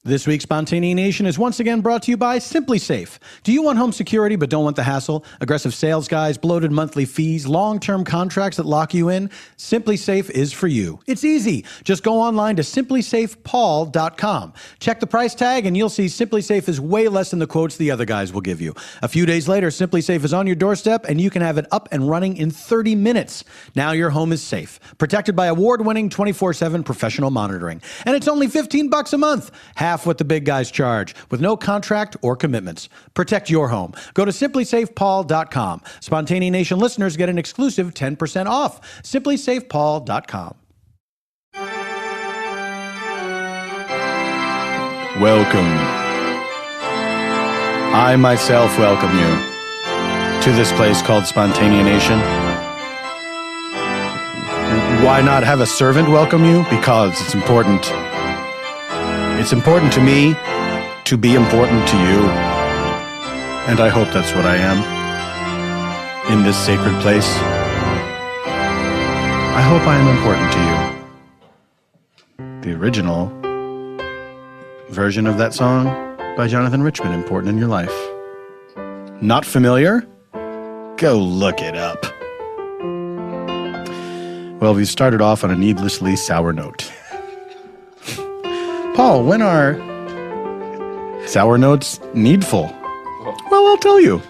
This week's Spontaneanation is once again brought to you by Simply Safe. Do you want home security but don't want the hassle? Aggressive sales guys, bloated monthly fees, long-term contracts that lock you in? Simply Safe is for you. It's easy. Just go online to simplysafepaul.com. Check the price tag and you'll see Simply Safe is way less than the quotes the other guys will give you. A few days later, Simply Safe is on your doorstep and you can have it up and running in 30 minutes. Now your home is safe, protected by award-winning 24/7 professional monitoring. And it's only $15 a month. Half what the big guys charge, with no contract or commitments. Protect your home. Go to simplysafepaul.com. Spontaneanation listeners get an exclusive 10% off. simplysafepaul.com. Welcome. I myself welcome you to this place called Spontaneanation. Why not have a servant welcome you? Because it's important. It's important to me to be important to you. And I hope that's what I am in this sacred place. I hope I am important to you. The original version of that song by Jonathan Richman, Important in Your Life. Not familiar? Go look it up. Well, we started off on a needlessly sour note. Paul, when are sour notes needful? Well, I'll tell you.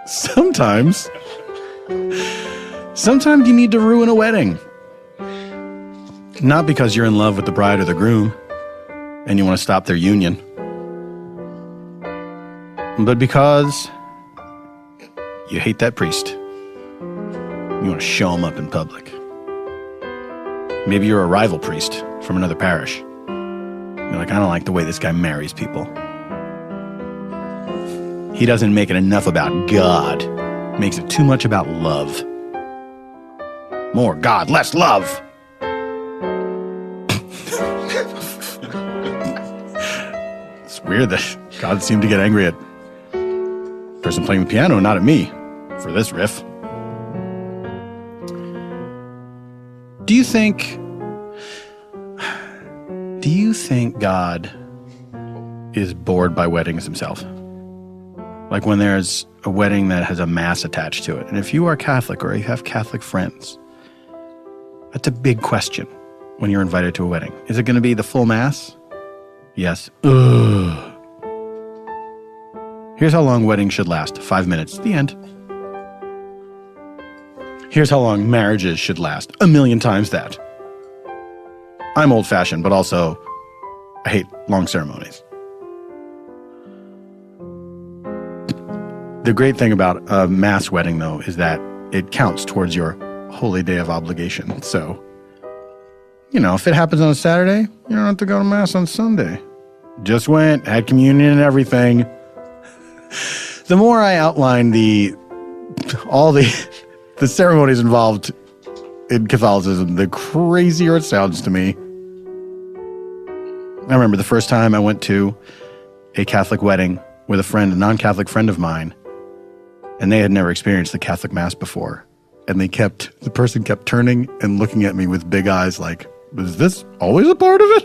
Sometimes you need to ruin a wedding. Not because you're in love with the bride or the groom and you want to stop their union, but because you hate that priest. You want to show him up in public. Maybe you're a rival priest from another parish. You're like, I don't like the way this guy marries people. He doesn't make it enough about God. Makes it too much about love. More God, less love. It's weird that God seemed to get angry at the person playing the piano, not at me, for this riff. Do you think God is bored by weddings himself? Like when there's a wedding that has a mass attached to it. And if you are Catholic or you have Catholic friends, that's a big question when you're invited to a wedding. Is it going to be the full mass? Yes. Ugh. Here's how long weddings should last. 5 minutes. The end. Here's how long marriages should last. 1,000,000 times that. I'm old-fashioned, but also I hate long ceremonies. The great thing about a mass wedding, though, is that it counts towards your holy day of obligation. So, if it happens on a Saturday, you don't have to go to mass on Sunday. Just went, had communion and everything. The more I outline all the ceremonies involved in Catholicism, the crazier it sounds to me. I remember the first time I went to a Catholic wedding with a non-Catholic friend of mine, and they had never experienced the Catholic Mass before. And the person kept turning and looking at me with big eyes like, was this always a part of it?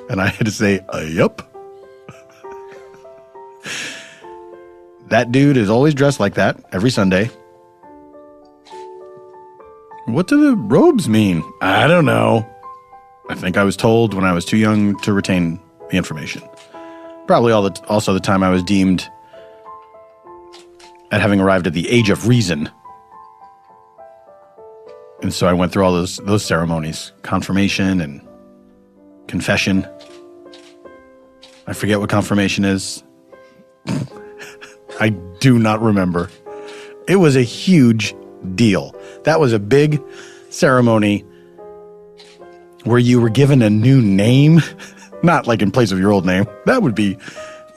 And I had to say, yup. That dude is always dressed like that every Sunday. What do the robes mean? I don't know. I think I was told when I was too young to retain the information. Probably also the time I was deemed at having arrived at the age of reason. And so I went through all those ceremonies, confirmation and confession. I forget what confirmation is. I do not remember. It was a huge deal. That was a big ceremony where you were given a new name, not like in place of your old name. That would be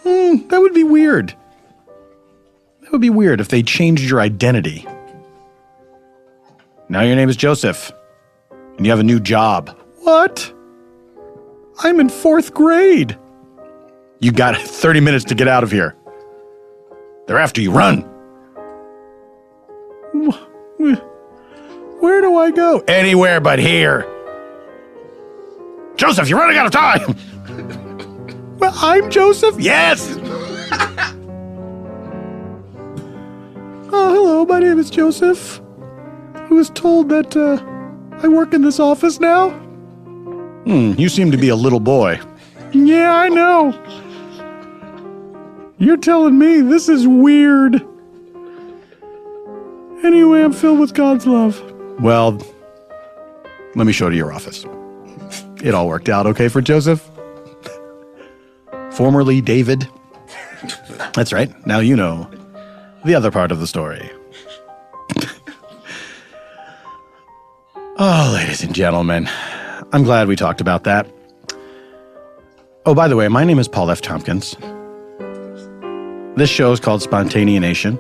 weird. That would be weird if they changed your identity. Now your name is Joseph, and you have a new job. What? I'm in 4th grade. You got 30 minutes to get out of here. They're after you. Run. Where do I go? Anywhere but here. Joseph, you're running out of time. Well, I'm Joseph. Yes. Oh, hello, my name is Joseph. I was told that I work in this office now. You seem to be a little boy. Yeah, I know. You're telling me this is weird. Anyway, I'm filled with God's love. Well, let me show you to your office. It all worked out okay for Joseph. Formerly David. That's right. Now you know the other part of the story. Oh, ladies and gentlemen, I'm glad we talked about that. Oh, by the way, my name is Paul F. Tompkins. This show is called Spontaneanation.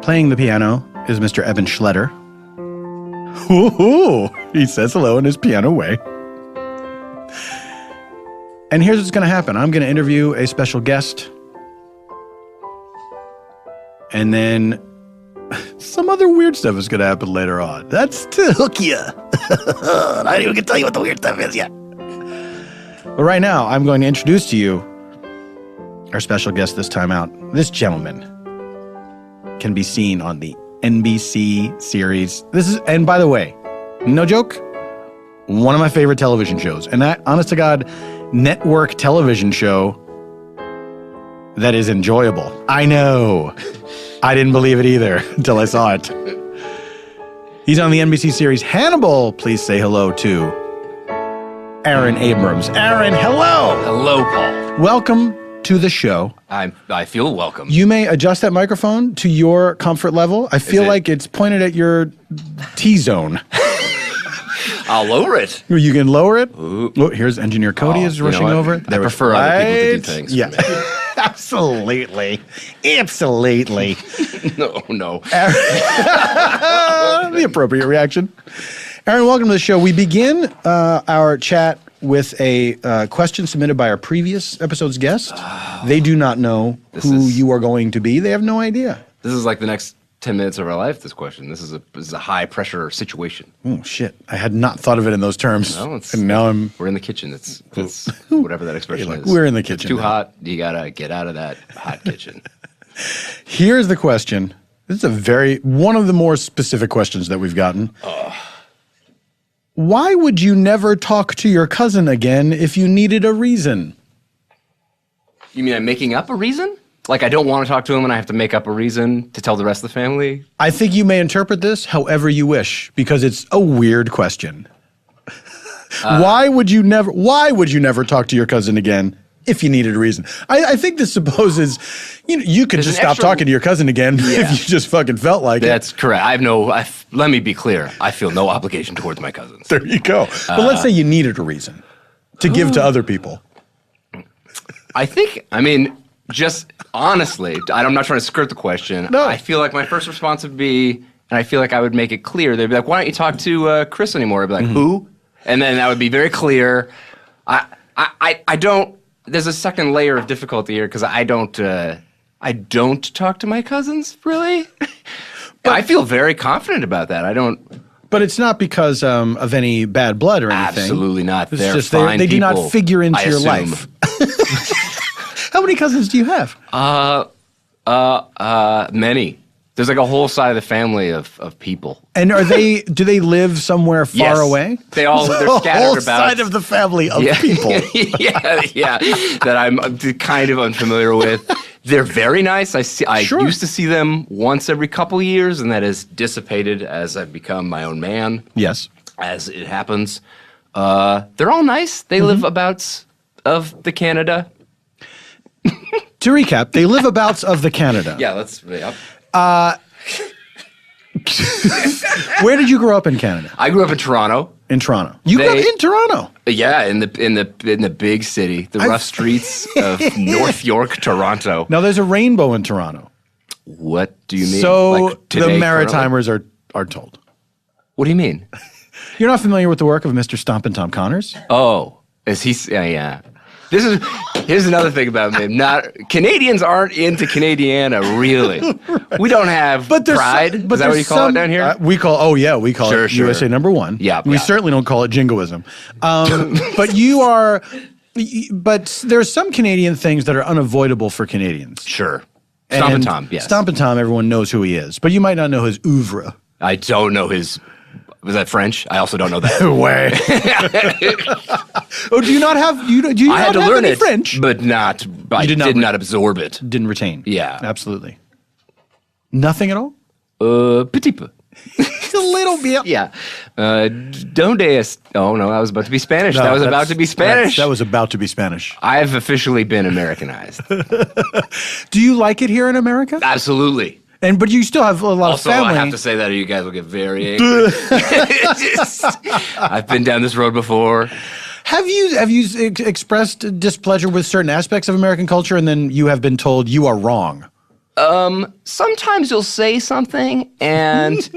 Playing the piano is Mr. Eban Schletter. Ooh, he says hello in his piano way. And here's what's going to happen. I'm going to interview a special guest. And then some other weird stuff is going to happen later on. That's to hook you. I don't even tell you what the weird stuff is yet. But right now, I'm going to introduce to you our special guest this time out. This gentleman can be seen on the NBC series. And by the way, no joke, one of my favorite television shows. And that, honest to God, network television show that is enjoyable. I know. I didn't believe it either until I saw it. He's on the NBC series Hannibal. Please say hello to Aaron Abrams. Aaron, hello. Hello, Paul. Welcome to the show. I feel welcome. You may adjust that microphone to your comfort level. I feel like it's pointed at your T-zone. I'll lower it. You can lower it. Oh, here's Engineer Cody is rushing over. I prefer other people to do things. Yeah. Absolutely. Absolutely. No. The appropriate reaction. Aaron, welcome to the show. We begin our chat with a question submitted by our previous episode's guest. They do not know who you are going to be. They have no idea. This is like the next 10 minutes of our life, this question. This is a high-pressure situation. Oh, shit. I had not thought of it in those terms. No, and now we're in the kitchen. It's whatever that expression is. We're in the kitchen. It's too hot. You got to get out of that hot kitchen. Here's the question. This is one of the more specific questions that we've gotten. Why would you never talk to your cousin again if you needed a reason? You mean I'm making up a reason? Like I don't want to talk to him and I have to make up a reason to tell the rest of the family? I think you may interpret this however you wish, because it's a weird question. Why would you never talk to your cousin again if you needed a reason? I think this supposes, you could just stop talking to your cousin again if you just fucking felt like it. That's correct. Let me be clear. I feel no obligation towards my cousins. There you go. But let's say you needed a reason to give to other people. Just honestly, I'm not trying to skirt the question. No. I feel like my first response would be, and I feel like I would make it clear, they'd be like, why don't you talk to Chris anymore? I'd be like, who? And then that would be very clear. I don't, there's a second layer of difficulty here because I don't talk to my cousins, really. But I feel very confident about that. I don't. But it's not because of any bad blood or anything. Absolutely not. It's They're just fine they do people, not figure into your assume. life. How many cousins do you have? Many. There's like a whole side of the family of people. And do they live somewhere far away? They're scattered about. The whole about. side of the family of people. yeah, that I'm kind of unfamiliar with. They're very nice. I used to see them once every couple years, and that has dissipated as I've become my own man. Yes. As it happens. They're all nice. They live abouts of the Canada. To recap, they live abouts of the Canada. Yeah, let's. Yep. Where did you grow up in Canada? I grew up in Toronto. In Toronto. You grew up in Toronto. Yeah, in the big city, the rough streets of North York, Toronto. Now there's a rainbow in Toronto. What do you mean? So like today, the Maritimers are told. What do you mean? You're not familiar with the work of Mr. Stompin' Tom Connors? Oh, is he? Yeah. Here's another thing about me. Canadians aren't into Canadiana, really. Right. We don't have pride. Is that what you call it down here? We call it USA number one. Yeah. We certainly don't call it jingoism. But you are. But there's some Canadian things that are unavoidable for Canadians. Sure. Stompin' Tom, yes. Stompin' Tom, everyone knows who he is, but you might not know his oeuvre. I don't know his. Was that French? I also don't know that. Way. Oh, do you not have? Do you I not had to have learn any it, French? but not. I did not absorb it. Didn't retain. Yeah, absolutely. Nothing at all. Petit peu. A little bit. Yeah. Donde es? Oh no, that was about to be Spanish. No, that was about to be Spanish. That was about to be Spanish. I've officially been Americanized. Do you like it here in America? Absolutely. But you still have a lot of family. Also, I have to say that or you guys will get very angry. I've been down this road before. Have you expressed displeasure with certain aspects of American culture and then you have been told you are wrong? Sometimes you'll say something and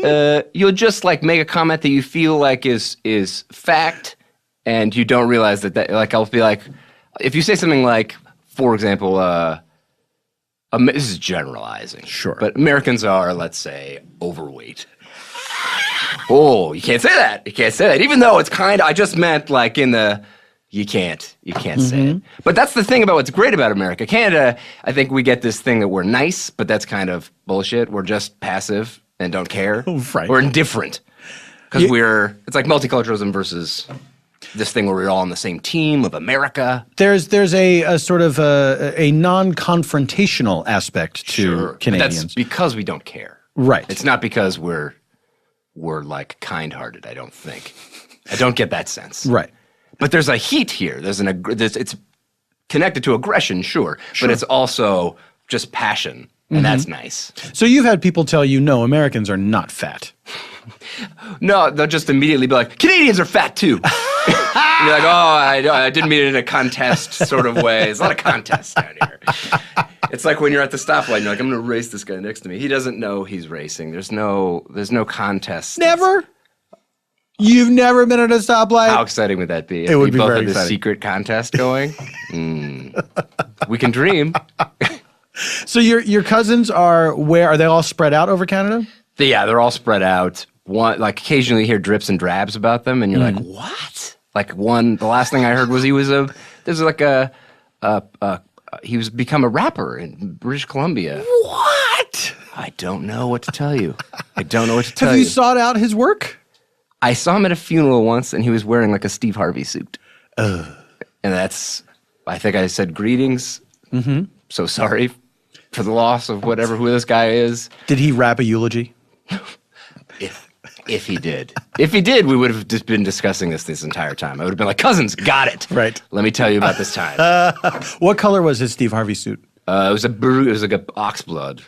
you'll just like make a comment that you feel like is fact and you don't realize that like I'll be like, if you say something like, for example, this is generalizing. Sure. But Americans are, let's say, overweight. Oh, you can't say that. You can't say that. Even though it's I just meant like in the, you can't say it. But that's the thing about what's great about America. Canada, I think we get this thing that we're nice, but that's kind of bullshit. We're just passive and don't care. Right. We're indifferent. Because it's like multiculturalism versus this thing where we're all on the same team of America. There's a sort of a non-confrontational aspect to Canadians. But that's because we don't care. Right. It's not because we're like kind-hearted, I don't think. I don't get that sense. Right. But there's a heat here. It's connected to aggression, sure. But it's also just passion, and that's nice. So you've had people tell you, no, Americans are not fat. No, they'll just immediately be like, Canadians are fat too. And you're like, oh, I didn't mean it in a contest sort of way. There's a lot of contests down here. It's like when you're at the stoplight and you're like, I'm going to race this guy next to me. He doesn't know he's racing. There's no contest. Never? You've never been at a stoplight? How exciting would that be? It would be both very had this exciting. secret contest going. We can dream. So your cousins are where? Are they all spread out over Canada? Yeah, they're all spread out. One, like occasionally you hear drips and drabs about them, and you're like, what? Like the last thing I heard was he was become a rapper in British Columbia. What? I don't know what to tell you. Have you sought out his work? I saw him at a funeral once, and he was wearing like a Steve Harvey suit. And I think I said greetings. Mm-hmm. So sorry for the loss of who this guy is. Did he rap a eulogy? If he did. If he did, we would have just been discussing this entire time. I would have been like, cousins, got it. Right. Let me tell you about this time. What color was his Steve Harvey suit? It was like a oxblood,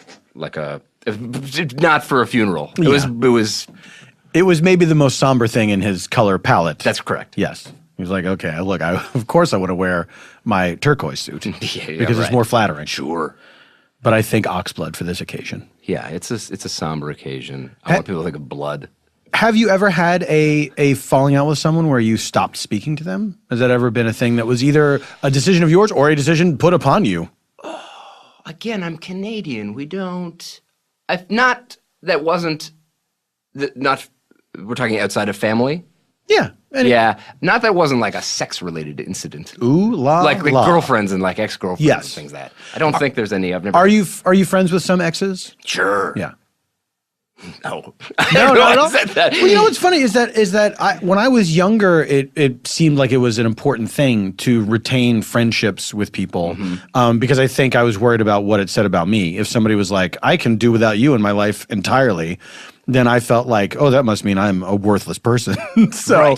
not for a funeral. It was maybe the most somber thing in his color palette. That's correct. Yes. He was like, okay, look, of course I want to wear my turquoise suit because it's more flattering. Sure. But I think oxblood for this occasion. Yeah, it's a somber occasion. I want people to think of blood. Have you ever had a falling out with someone where you stopped speaking to them? Has that ever been a thing that was either a decision of yours or a decision put upon you? Again, I'm Canadian. We don't. Not that wasn't. Not. We're talking outside of family. Yeah. Yeah. Not that wasn't like a sex-related incident. Ooh la like la. Girlfriends and like ex-girlfriends and things that. I don't think there's any. I've never. Are you friends with some exes? Sure. Yeah. No. No. That. Well, you know what's funny is that when I was younger, it seemed like it was an important thing to retain friendships with people because I think I was worried about what it said about me. If somebody was like, I can do without you in my life entirely, then I felt like, oh, that must mean I'm a worthless person. So,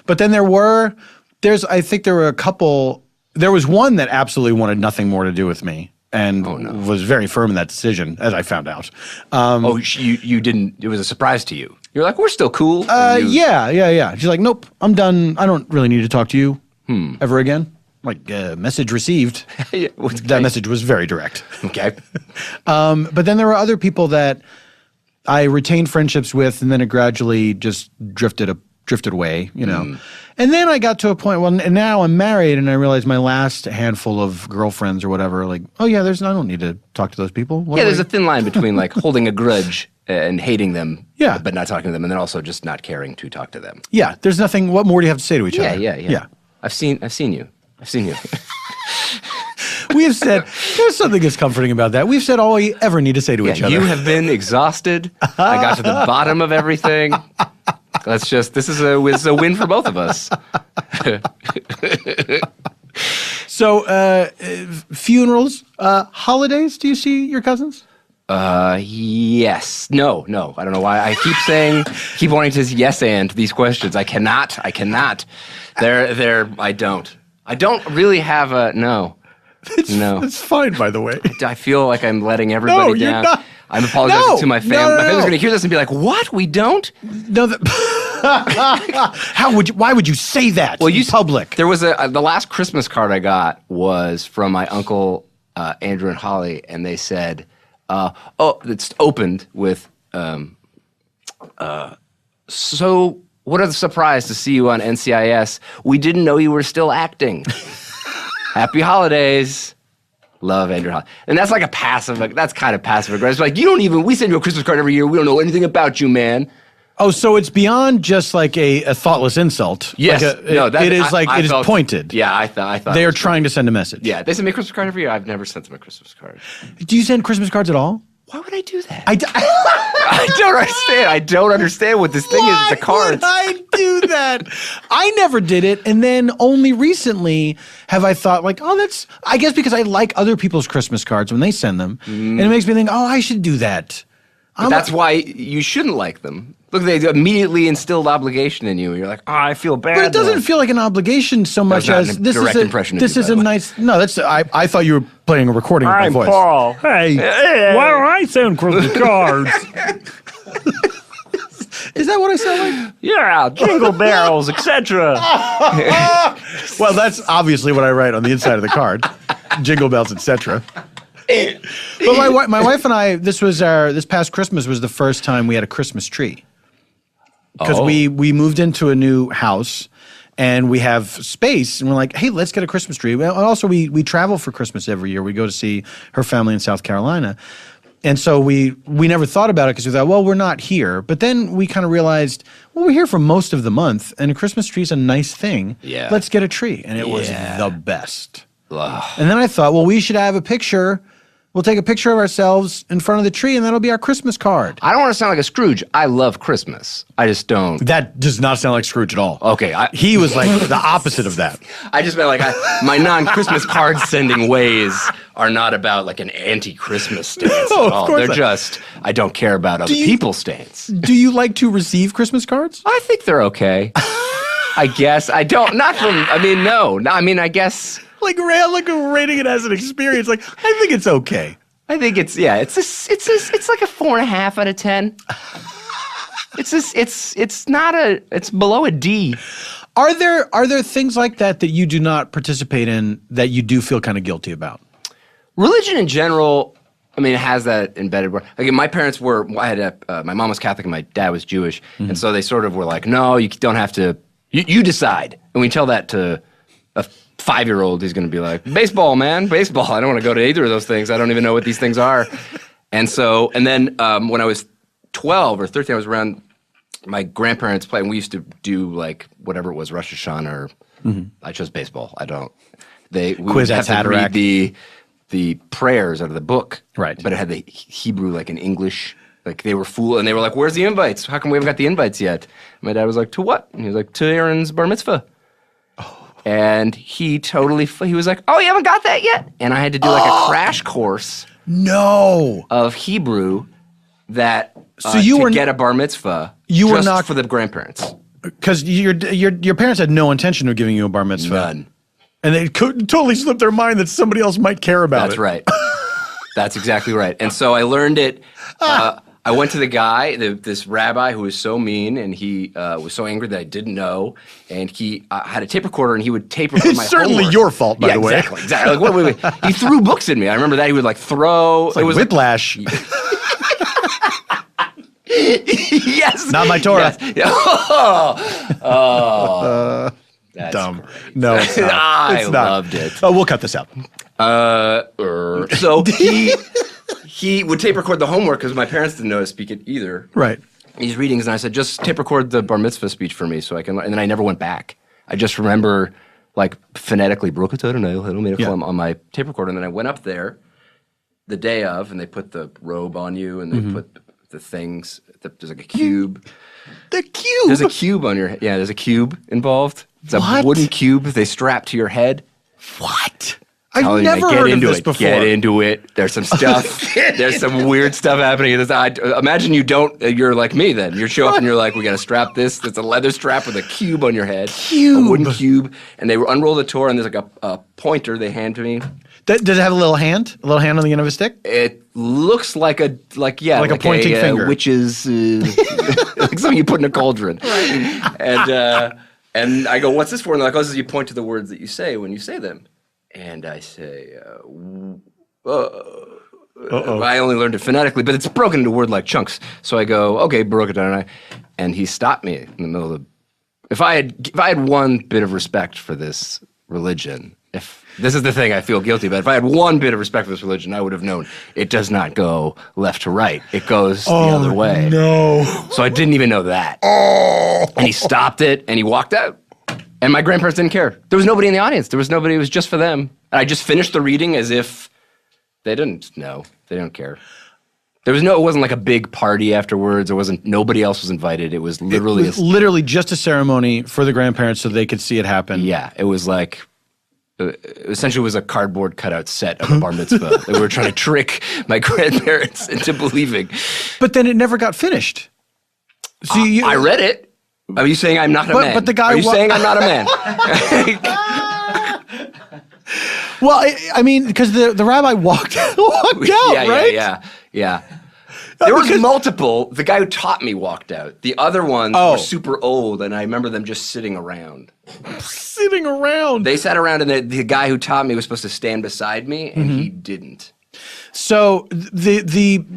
but then there were a couple, there was one that absolutely wanted nothing more to do with me. And was very firm in that decision, as I found out. You didn't. It was a surprise to you. You're like, we're still cool. Yeah. She's like, nope, I'm done. I don't really need to talk to you ever again. Like, message received. That message was very direct. Okay. But then there were other people that I retained friendships with, and then it gradually just drifted drifted away, you know. And then I got to a point, and now I'm married, and I realized my last handful of girlfriends or whatever, like, oh yeah, I don't need to talk to those people. There's a thin line between like holding a grudge and hating them, Yeah. but not talking to them, and then also just not caring to talk to them. Yeah, there's nothing. What more do you have to say to each other? Yeah. I've seen you. We have said there's something that's comforting about that. We've said all we ever need to say to each other. You have been exhausted. I got to the bottom of everything. This is a win for both of us. So, funerals, holidays. Do you see your cousins? Yes. No. I don't know why I keep wanting to yes and these questions. I cannot. I don't really have a no. It's fine, by the way. I feel like I'm letting everybody down. You're not. I'm apologizing to my family. No. My family's going to hear this and be like, "What? We don't?" No. Why would you say that? Well, in public. There was the last Christmas card I got was from my uncle Andrew and Holly, and they said, it's opened with, so what a surprise to see you on NCIS. We didn't know you were still acting. Happy holidays. Love, Andrew Holly. And that's like that's kind of passive aggressive. Like, we send you a Christmas card every year. We don't know anything about you, man. Oh, so it's beyond just like a thoughtless insult. Yes. It is pointed. Yeah, I thought. They are trying to send a message. Yeah, they send me a Christmas card every year. I've never sent them a Christmas card. Do you send Christmas cards at all? Why would I do that? I don't understand. I don't understand what this thing is with the cards. Why would I do that? I never did it, and then only recently have I thought, like, I guess because I like other people's Christmas cards when they send them, and it makes me think, I should do that. That's why you shouldn't like them. Look, they immediately instilled obligation in you. You're like, I feel bad. But it doesn't feel like an obligation so much as this is impression. This is a nice. No, that's. I thought you were playing a recording of my voice. I'm Paul. Hey, why don't I send Christmas cards? Is that what I sound like? Yeah, jingle bells, etc. Well, that's obviously what I write on the inside of the card. Jingle bells, etc. But my wife and I, this past Christmas was the first time we had a Christmas tree. Because we moved into a new house and we have space and we're like, hey, let's get a Christmas tree. Well, and also we travel for Christmas every year. We go to see her family in South Carolina. And so we never thought about it because we thought, well, we're not here. But then we kind of realized, well, we're here for most of the month and a Christmas tree is a nice thing. Yeah. Let's get a tree. And it was the best. Ugh. And then I thought, well, we should have a picture. We'll take a picture of ourselves in front of the tree, and that'll be our Christmas card. I don't want to sound like a Scrooge. I love Christmas. I just don't. That does not sound like Scrooge at all. Okay. He was like the opposite of that. I just meant like my non-Christmas card sending ways are not about like an anti-Christmas stance at all. They're just, I don't care about other people's stance. Do you like to receive Christmas cards? I think they're okay. I guess. I don't, not from, no. I mean, I guess. Like rating it as an experience. Like, I think it's okay. I think it's like a 4.5 out of 10. It's below a D. Are there things like that you do not participate in that you do feel kind of guilty about? Religion in general, it has that embedded. Like my parents were. My mom was Catholic and my dad was Jewish, and so they sort of were like, no, you don't have to. You decide. And we tell that to a 5-year-old, he's going to be like, baseball, man, baseball. I don't want to go to either of those things. I don't even know what these things are. And then when I was 12 or 13, I was around my grandparents' play, and we used to do like whatever it was, Rosh Hashanah, or I chose baseball. We would have to read the prayers out of the book. Right. But it had the Hebrew like in English. Like they were and they were like, where's the invites? How come we haven't got the invites yet? My dad was like, to what? And he was like, to Aaron's bar mitzvah. And he was like, oh, you haven't got that yet? And I had to do like a crash course of Hebrew that to get a bar mitzvah for the grandparents. Because your parents had no intention of giving you a bar mitzvah. None. And they totally slipped their mind that somebody else might care about it. That's right. That's exactly right. And so I learned it. I went to the guy, this rabbi who was so mean, and he was so angry that I didn't know. And he had a tape recorder, and he would tape record my It's certainly homework. your fault, by the way. Exactly. Like, wait. He threw books at me. I remember that. He would like throw. It's like whiplash. Yes. Not my Torah. Yes. Oh. That's Dumb. great. No, it's not. I It's not. loved it. Oh, we'll cut this out. So he would tape record the homework because my parents didn't know how to speak it either. Right. These readings, and I said, just tape record the Bar Mitzvah speech for me so I can. And then I never went back. I just remember, like, phonetically, on my tape recorder. And then I went up there the day of, and they put the robe on you, and they put the things. There's like a cube. The cube. There's a cube on your head. Yeah, there's a cube involved. It's a What? wooden cube they strap to your head. What? Telling I've you, never get heard of into this it. before. Get into it. There's some stuff. There's some weird stuff happening. Imagine you don't. You're like me then. You show up and you're like, we got to strap this. There's a leather strap with a cube on your head. A wooden cube. And they unroll the Torah, and there's like a pointer they hand to me. Does it have a little hand? A little hand on the end of a stick? It looks like a pointing finger. witch's like something you put in a cauldron. And I go, what's this for? And they're like, oh, this is you point to the words that you say when you say them. And I say, I only learned it phonetically, but it's broken into word-like chunks. So I go, okay, broke it down, and he stopped me in the middle of the. If I had one bit of respect for this religion, if this is the thing I feel guilty about, if I had one bit of respect for this religion, I would have known it does not go left to right; it goes the other way. No. So I didn't even know that. And he stopped it, and he walked out. And my grandparents didn't care. There was nobody in the audience. There was nobody. It was just for them. And I just finished the reading as if they didn't know. They don't care. It wasn't like a big party afterwards. Nobody else was invited. It was literally literally just a ceremony for the grandparents so they could see it happen. Yeah, it was like essentially it was a cardboard cutout set of a bar mitzvah. They were trying to trick my grandparents into believing. But then it never got finished. So I read it. Are you saying I'm not a man? But the guy Are you saying I'm not a man? Well, I mean, because the rabbi walked out, right? Yeah. There was multiple. The guy who taught me walked out. The other ones were super old, and I remember them just sitting around. Sitting around. They sat around, and the guy who taught me was supposed to stand beside me, and he didn't. So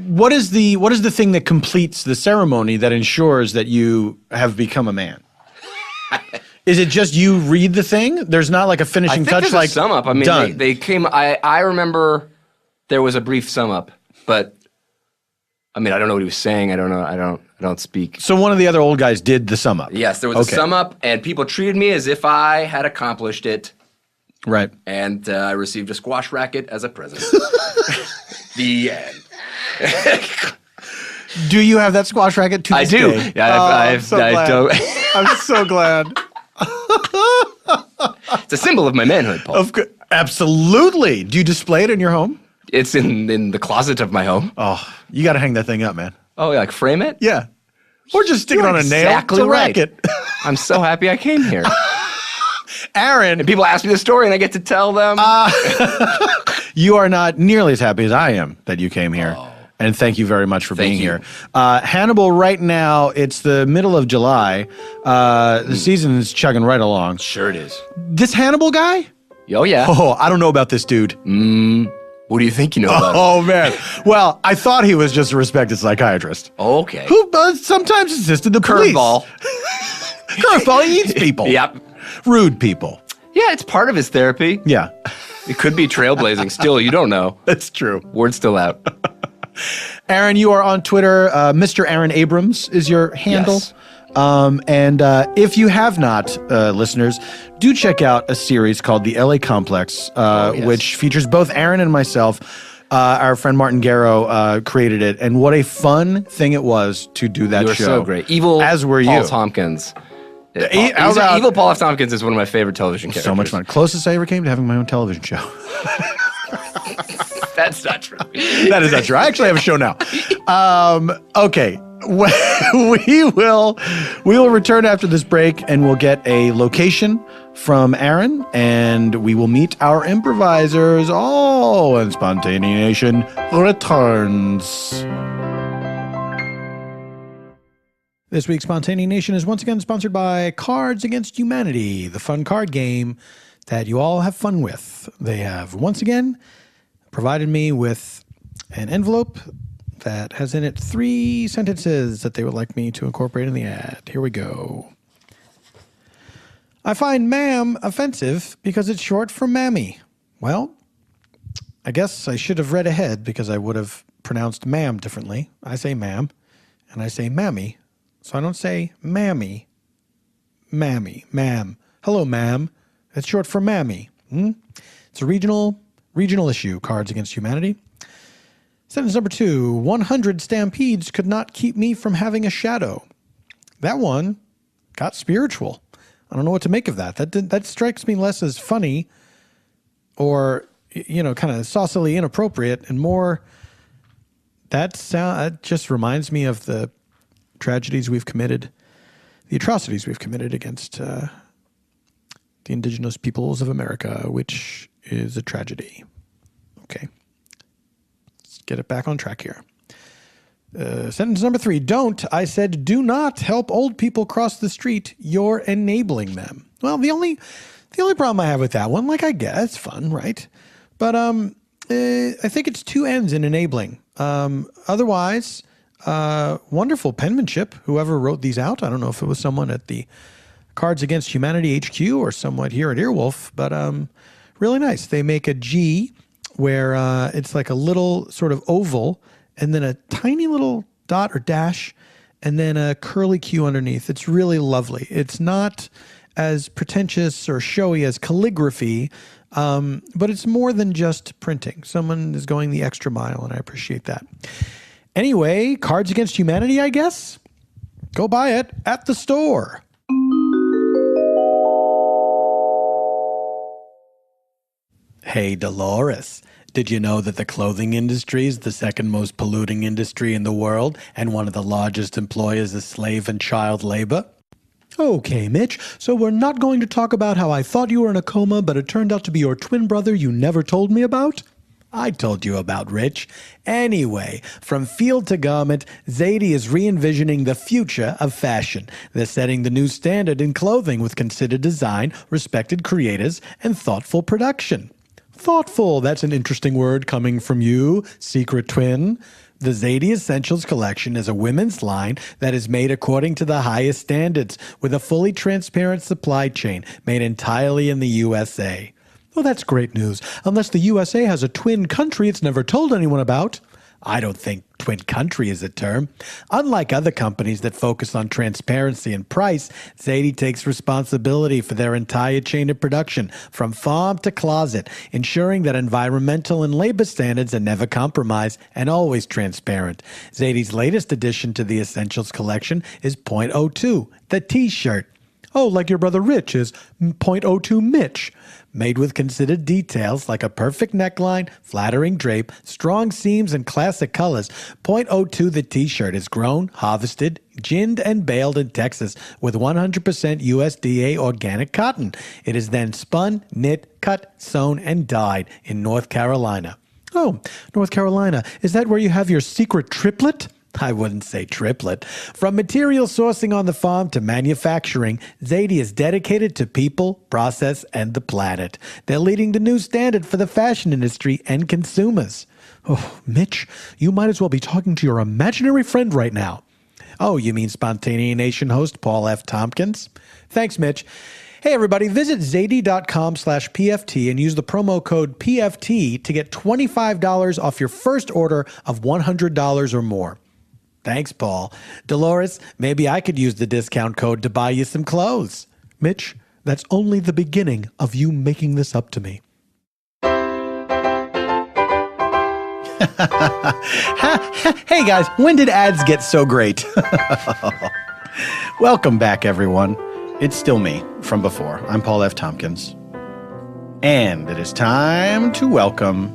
what is the thing that completes the ceremony that ensures that you have become a man? Is it just you read the thing? There's not like a finishing touch, there's like a sum up. I mean, done. they came. I remember there was a brief sum up, but I mean, I don't know what he was saying. I don't know. I don't speak. So one of the other old guys did the sum up. Yes, there was a sum up, and people treated me as if I had accomplished it. Right. And I received a squash racket as a present. The end. Do you have that squash racket to this do. day? Yeah, I'm so glad. I'm so glad. It's a symbol of my manhood, Paul. Absolutely. Do you display it in your home? It's in the closet of my home. Oh, you got to hang that thing up, man. Oh, like frame it? Yeah. Or just stick it on a nail. Exactly It's a right. racket. I'm so happy I came here. Aaron. And people ask me the story, and I get to tell them. You are not nearly as happy as I am that you came here. Oh. And thank you very much for being here. Hannibal, right now, it's the middle of July. The season is chugging right along. Sure it is. This Hannibal guy? Oh, yeah. Oh, I don't know about this dude. What do you think you know about him? Oh, man. Well, I thought he was just a respected psychiatrist. Oh, okay. Who sometimes assisted the police. Curveball. Curveball, he eats people. Yep. Rude people. Yeah, it's part of his therapy. Yeah. It could be trailblazing still. You don't know. That's true. Word's still out. Aaron, you are on Twitter. Mr. Aaron Abrams is your handle. Yes. And if you have not, listeners, do check out a series called The LA Complex, which features both Aaron and myself. Our friend Martin Garrow created it, and what a fun thing it was to do that You were show. so great. Evil as were Paul you. Tompkins. Evil Paul F. Tompkins is one of my favorite television characters. So much fun. Closest I ever came to having my own television show. That's not true. That is not true. I actually have a show now. Okay. We will return after this break, and we'll get a location from Aaron, and we will meet our improvisers. Oh, and Spontaneanation returns. This week's Spontaneanation is once again sponsored by Cards Against Humanity, the fun card game that you all have fun with. They have once again provided me with an envelope that has in it 3 sentences that they would like me to incorporate in the ad. Here we go. I find ma'am offensive because it's short for mammy. Well, I guess I should have read ahead because I would have pronounced ma'am differently. I say ma'am, and I say mammy. So I don't say mammy, mammy, ma'am. Hello, ma'am. It's short for mammy. It's a regional issue, Cards Against Humanity. Sentence number 2, 100 stampedes could not keep me from having a shadow. That one got spiritual. I don't know what to make of that. That strikes me less as funny or, kind of saucily inappropriate and more, that just reminds me of the tragedies we've committed, the atrocities we've committed against the indigenous peoples of America, which is a tragedy. Okay. Get it back on track here. Sentence number 3. I said, do not help old people cross the street. You're enabling them. Well, the only problem I have with that one, I guess, it's fun, right? But I think it's 2 ends in enabling. Otherwise, wonderful penmanship, whoever wrote these out. I don't know if it was someone at the Cards Against Humanity HQ or someone here at Earwolf, but really nice. They make a G where it's like a little sort of oval and then a tiny little dot or dash and then a curly Q underneath. It's really lovely. It's not as pretentious or showy as calligraphy, but it's more than just printing. Someone is going the extra mile, and I appreciate that. Anyway, Cards Against Humanity, I guess? Go buy it at the store. Hey, Dolores. Did you know that the clothing industry is the second most polluting industry in the world and one of the largest employers of slave and child labor? Okay, Mitch, so we're not going to talk about how I thought you were in a coma, but it turned out to be your twin brother you never told me about? I told you about Rich. Anyway, from field to garment, Zadie is re-envisioning the future of fashion. They're setting the new standard in clothing with considered design, respected creators, and thoughtful production. Thoughtful, that's an interesting word coming from you, secret twin. The Zadie Essentials collection is a women's line that is made according to the highest standards with a fully transparent supply chain made entirely in the USA. Well, that's great news, unless the USA has a twin country it's never told anyone about. I don't think twin country is a term. Unlike other companies that focus on transparency and price, Zadie takes responsibility for their entire chain of production, from farm to closet, ensuring that environmental and labor standards are never compromised and always transparent. Zadie's latest addition to the Essentials collection is .02, the T-shirt. Oh, like your brother Rich is .02 Mitch. Made with considered details like a perfect neckline, flattering drape, strong seams, and classic colors, .02 the T-shirt is grown, harvested, ginned, and baled in Texas with 100% USDA organic cotton. It is then spun, knit, cut, sewn, and dyed in North Carolina. Oh, North Carolina. Is that where you have your secret triplet? I wouldn't say triplet. From material sourcing on the farm to manufacturing, Zadie is dedicated to people, process, and the planet. They're leading the new standard for the fashion industry and consumers. Oh, Mitch, you might as well be talking to your imaginary friend right now. Oh, you mean SpontaneANation host Paul F. Tompkins? Thanks, Mitch. Hey, everybody, visit zadie.com/PFT and use the promo code PFT to get $25 off your first order of $100 or more. Thanks, Paul. Dolores, maybe I could use the discount code to buy you some clothes. Mitch, that's only the beginning of you making this up to me. Hey, guys, when did ads get so great? Welcome back, everyone. It's still me from before. I'm Paul F. Tompkins. And it is time to welcome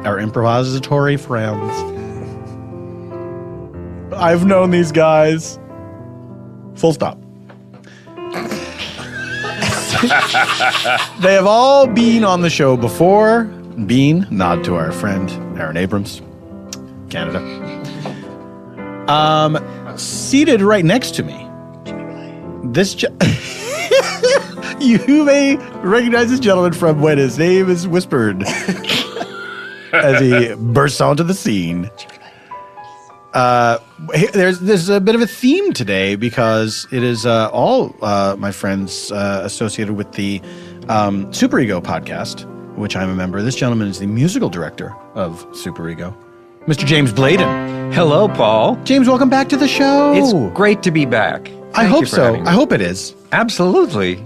our improvisatory friends. I've known these guys. Full stop. They have all been on the show before. Bean, nod to our friend Aaron Abrams, Canada. Seated right next to me. You may recognize this gentleman from when his name is whispered as he bursts onto the scene. There's a bit of a theme today because it is all my friends associated with the Superego podcast, which I'm a member. This gentleman is the musical director of Superego, Mr. James Bladon. Hello, Paul. James, welcome back to the show. It's great to be back. I hope so. I hope it is. Absolutely.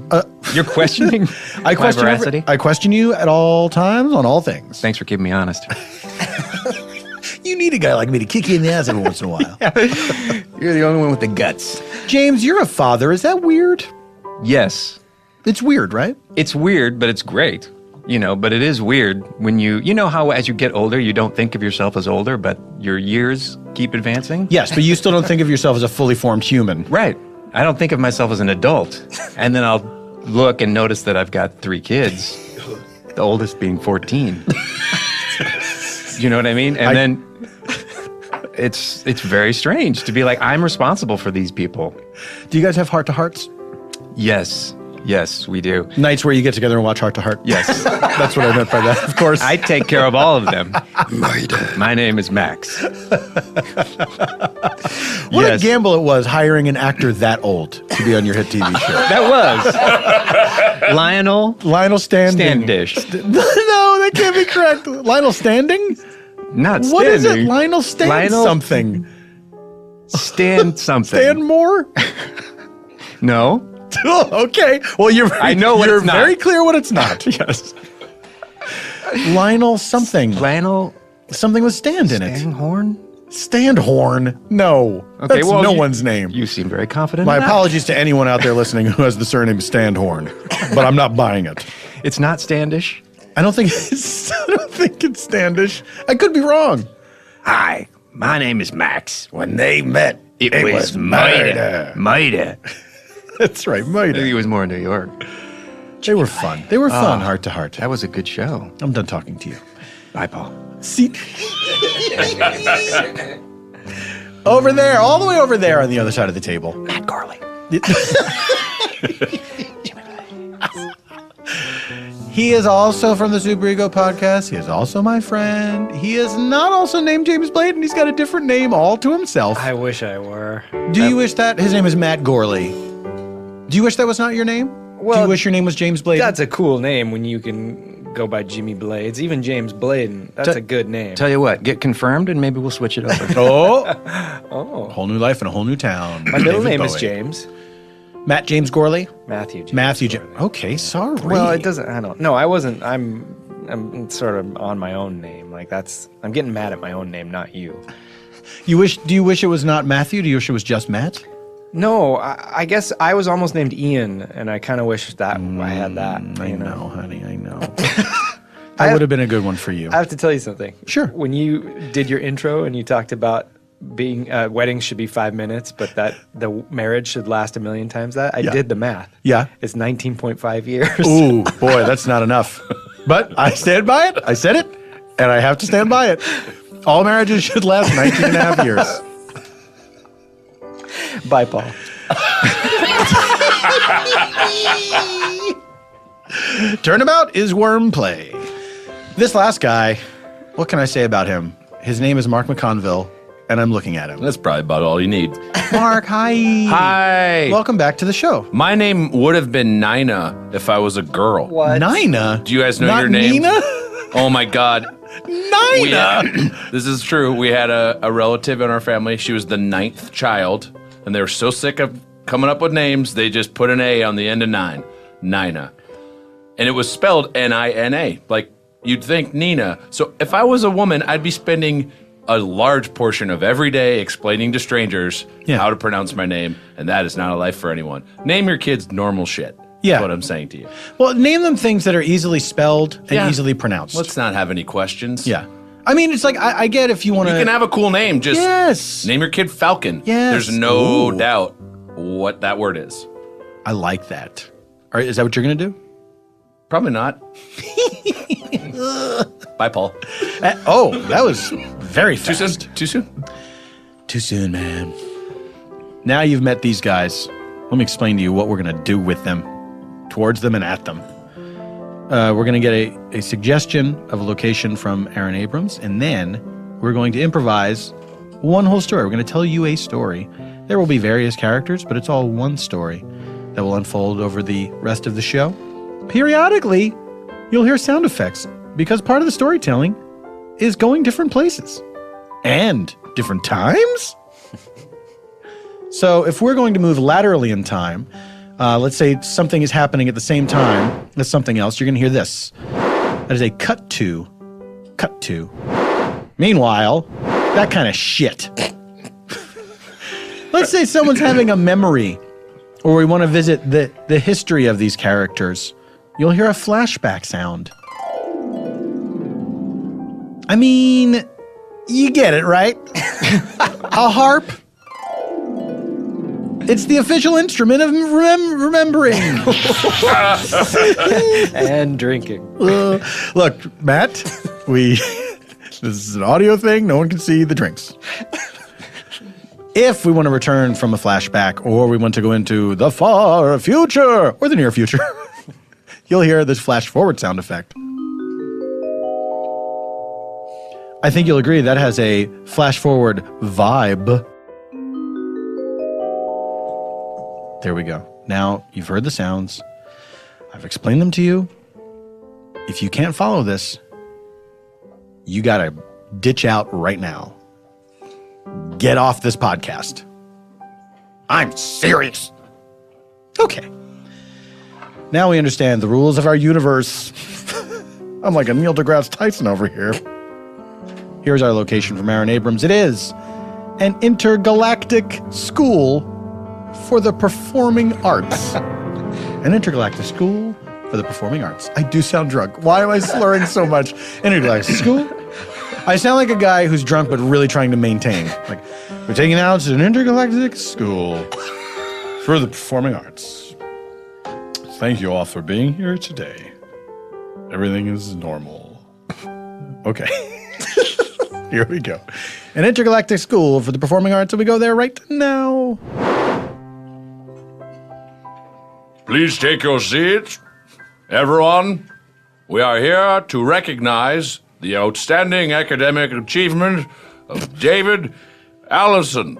You're questioning I my veracity? I question you at all times on all things. Thanks for keeping me honest. You need a guy like me to kick you in the ass every once in a while. You're the only one with the guts. James, you're a father. Is that weird? Yes. It's weird, right? It's weird, but it's great. But it is weird when you know how as you get older, you don't think of yourself as older, but your years keep advancing? Yes, but you still don't think of yourself as a fully formed human. Right. I don't think of myself as an adult. And then I'll look and notice that I've got 3 kids, the oldest being 14. You know what I mean? And then it's very strange to be like, I'm responsible for these people. Do you guys have heart-to-hearts? Yes, we do. Nights where you get together and watch Heart-to-Heart? Yes. That's what I meant by that, of course. I take care of all of them. My name is Max. What a gamble it was hiring an actor that old to be on your hit TV show. That was Lionel Standing. Standish. No, that can't be correct. Lionel Standing? Not Standing. What is it? Lionel something. Stand something. Stanmore? No. Oh, okay. Well, I know what you're it's not. very clear what it's not. Yes. Lionel something. Lionel Something with stand in it. Standhorn? Standhorn? No. Okay, That's well, no one's name. You seem very confident. My in that. apologies to anyone out there listening who has the surname Standhorn, but I'm not buying it. It's not Standish. I don't think it's Standish. I could be wrong. Hi, my name is Max. When they met, It was murder. That's right, I think murder. it was more in New York. They were fun. They were fun, heart to heart. That was a good show. I'm done talking to you. Bye, Paul. See? Over there, all the way over there on the other side of the table. Matt Gourley. He is also from the Superego podcast. He is also my friend. He is not also named James Bladon. He's got a different name all to himself. I wish I were. Do you wish that? His name is Matt Gourley. Do you wish that was not your name? Do Well, you wish your name was James Bladon? That's a cool name when you can go by Jimmy Blades. Even James Bladon, that's a good name. Tell you what, get confirmed and maybe we'll switch it over. Oh. Whole new life in a whole new town. My middle David name is Bowie. James. Matt James Gourley? Matthew James. Matthew James. Okay, sorry. Well, it doesn't, I don't, no, I wasn't, I'm sort of on my own name. Like I'm getting mad at my own name, not you. Do you wish it was not Matthew? Do you wish it was just Matt? No, I guess I was almost named Ian, and I kind of wish that I had that. I know, honey, I know. That would have been a good one for you. I have to tell you something. Sure. When you did your intro and you talked about being weddings should be 5 minutes, but that the marriage should last a million times that, I did the math. Yeah. It's 19.5 years. Ooh, boy, that's not enough. But I stand by it. I said it, and I have to stand by it. All marriages should last 19 and a half years. Bye, Paul. Turnabout is worm play. This last guy, what can I say about him? His name is Mark McConville, and I'm looking at him. That's probably about all you need. Mark, hi. Hi. Welcome back to the show. My name would have been Nina if I was a girl. What? Nina? Do you guys know Not your name? Nina? Oh my God. Nina? This is true. We had a relative in our family. She was the 9th child, and they were so sick of coming up with names, they just put an A on the end of 9. Nina. And it was spelled Nina. Like, you'd think Nina. So if I was a woman, I'd be spending a large portion of every day explaining to strangers how to pronounce my name, and that is not a life for anyone. Name your kids normal shit. Yeah. That's what I'm saying to you. Well, name them things that are easily spelled and easily pronounced. Let's not have any questions. Yeah. I mean, it's like, I get if you want to... You can have a cool name. Just Yes. name your kid Falcon. Yes. There's no Ooh. doubt what that word is. I like that. All right, is that what you're going to do? Probably not. Bye, Paul. Oh, that was very Too fast. soon? Too soon? Too soon, man. Now you've met these guys. Let me explain to you what we're going to do with them, towards them and at them. We're going to get a suggestion of a location from Aaron Abrams, and then we're going to improvise One whole story. We're going to tell you a story. There will be various characters, but it's all one story that will unfold over the rest of the show. Periodically, you'll hear sound effects because part of the storytelling is going different places and different times. So if we're going to move laterally in time, let's say something is happening at the same time as something else, you're going to hear this. That is a cut to. Meanwhile, that kind of shit. Let's say someone's having a memory, or we want to visit the history of these characters. You'll hear a flashback sound. I mean, you get it, right? A harp. It's the official instrument of remembering. And drinking. Look, Matt, this is an audio thing. No one can see the drinks. If we want to return from a flashback, or we want to go into the far future or the near future, you'll hear this flash forward sound effect. I think you'll agree that has a flash forward vibe. There we go. Now you've heard the sounds. I've explained them to you. If you can't follow this, you gotta ditch out right now. Get off this podcast. I'm serious. Okay. Now we understand the rules of our universe. I'm like a Neil deGrasse Tyson over here. Here's our location from Aaron Abrams. It is an intergalactic school for the performing arts. An intergalactic school for the performing arts. I do sound drunk. Why am I slurring so much? Intergalactic school? I sound like a guy who's drunk but really trying to maintain. Like, we're taking out to an intergalactic school for the performing arts. Thank you all for being here today. Everything is normal. Okay. Here we go. An intergalactic school for the performing arts, and we go there right now. Please take your seats. Everyone, we are here to recognize the outstanding academic achievement of David Allison.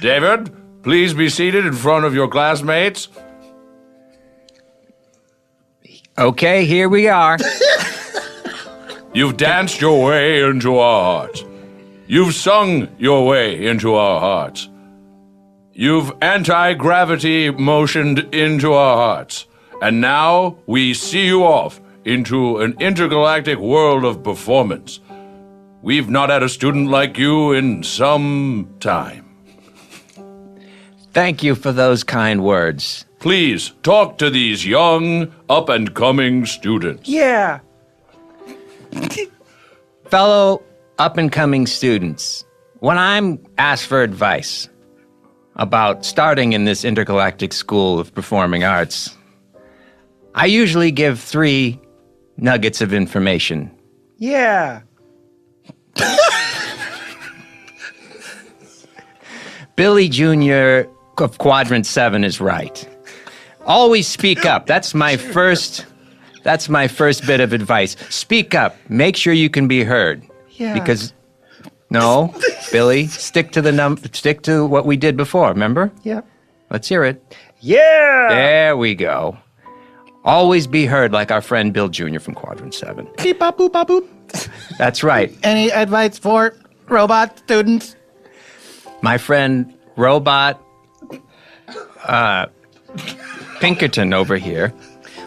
David, please be seated in front of your classmates. Okay, here we are. You've danced your way into our hearts. You've sung your way into our hearts. You've anti-gravity motioned into our hearts. And now we see you off into an intergalactic world of performance. We've not had a student like you in some time. Thank you for those kind words. Please talk to these young, up-and-coming students. Yeah. Fellow up-and-coming students, when I'm asked for advice about starting in this intergalactic school of performing arts, I usually give 3 nuggets of information. Yeah. Billy Jr. of Quadrant 7 is right. Always speak up. That's my first bit of advice. Speak up. Make sure you can be heard. Yeah. Because no, Billy, stick to what we did before, remember? Yeah. Let's hear it. Yeah. There we go. Always be heard like our friend Bill Jr. from Quadrant 7. Beep, bop, boop, bop, boop. That's right. Any advice for robot students? My friend Robot Pinkerton over here.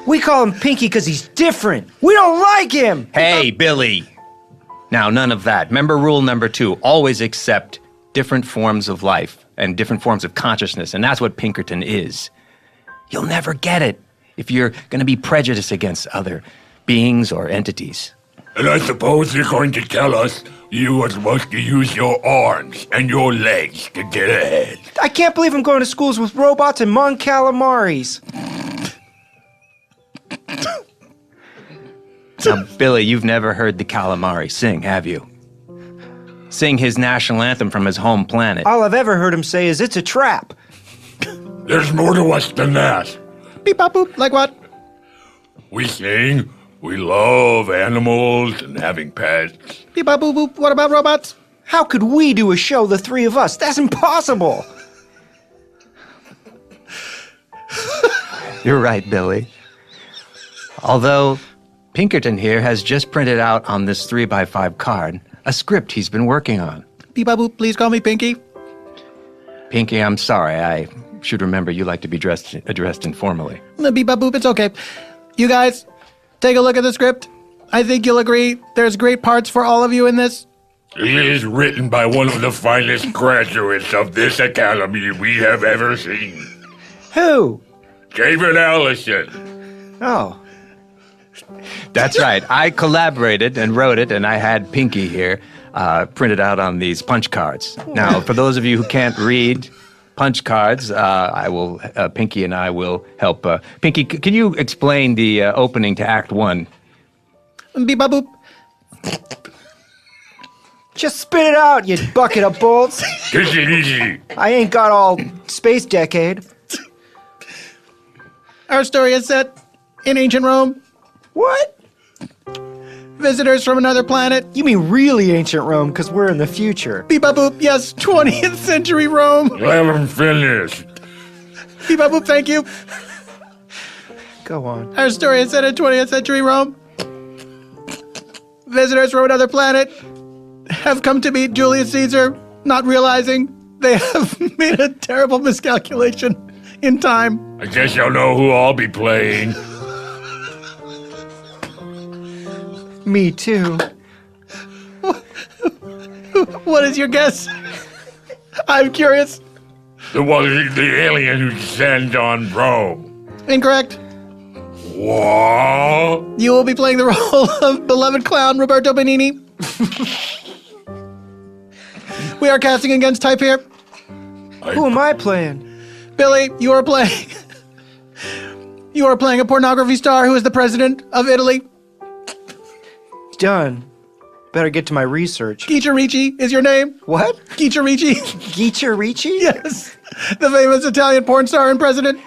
We call him Pinky because he's different. We don't like him. Hey, Billy. Now, none of that. Remember rule number 2. Always accept different forms of life and different forms of consciousness, and that's what Pinkerton is. You'll never get it if you're going to be prejudiced against other beings or entities. And I suppose you're going to tell us you are supposed to use your arms and your legs to get ahead. I can't believe I'm going to schools with robots and Mon Calamaris. Now, Billy, you've never heard the calamari sing, have you? Sing his national anthem from his home planet. All I've ever heard him say is it's a trap. There's more to us than that. Beep, bop, boop. Like what? We sing, We love animals and having pets. Beep, bop, boop, boop. What about robots? How could we do a show, the three of us? That's impossible. You're right, Billy. Although Pinkerton here has just printed out on this 3x5 card a script he's been working on. Beep, bop, boop. Please call me Pinky. Pinky, I'm sorry. I should remember you like to be addressed informally. Beep, bop, boop. It's okay. You guys, take a look at the script. I think you'll agree there's great parts for all of you in this. It is written by one of the finest graduates of this academy we have ever seen. Who? David Allison. Oh. That's right. I collaborated and wrote it, and I had Pinky here printed out on these punch cards. Now, for those of you who can't read punch cards, Pinky and I will help. Pinky, can you explain the opening to Act 1? Beep, bop, boop. Just spit it out, you bucket of bolts. Take it easy. I ain't got all space decade. Our story is set in ancient Rome. What? Visitors from another planet. You mean really ancient Rome, because we're in the future. Beep, bop, boop. Yes, 20th century Rome. Let him finish. Beep, bop, boop. Thank you. Go on. Our story is set in 20th century Rome. Visitors from another planet have come to meet Julius Caesar, not realizing they have made a terrible miscalculation in time. I guess y'all know who I'll be playing. Me too. What is your guess? I'm curious. The alien who descends on Rome. Incorrect. What? You will be playing the role of beloved clown Roberto Benigni. We are casting against type here. Who am I playing? Billy, you are playing a pornography star who is the president of Italy. Done. Better get to my research. Geecher Ricci is your name. What? Geecher Ricci. Geecher Ricci? Yes. The famous Italian porn star and president.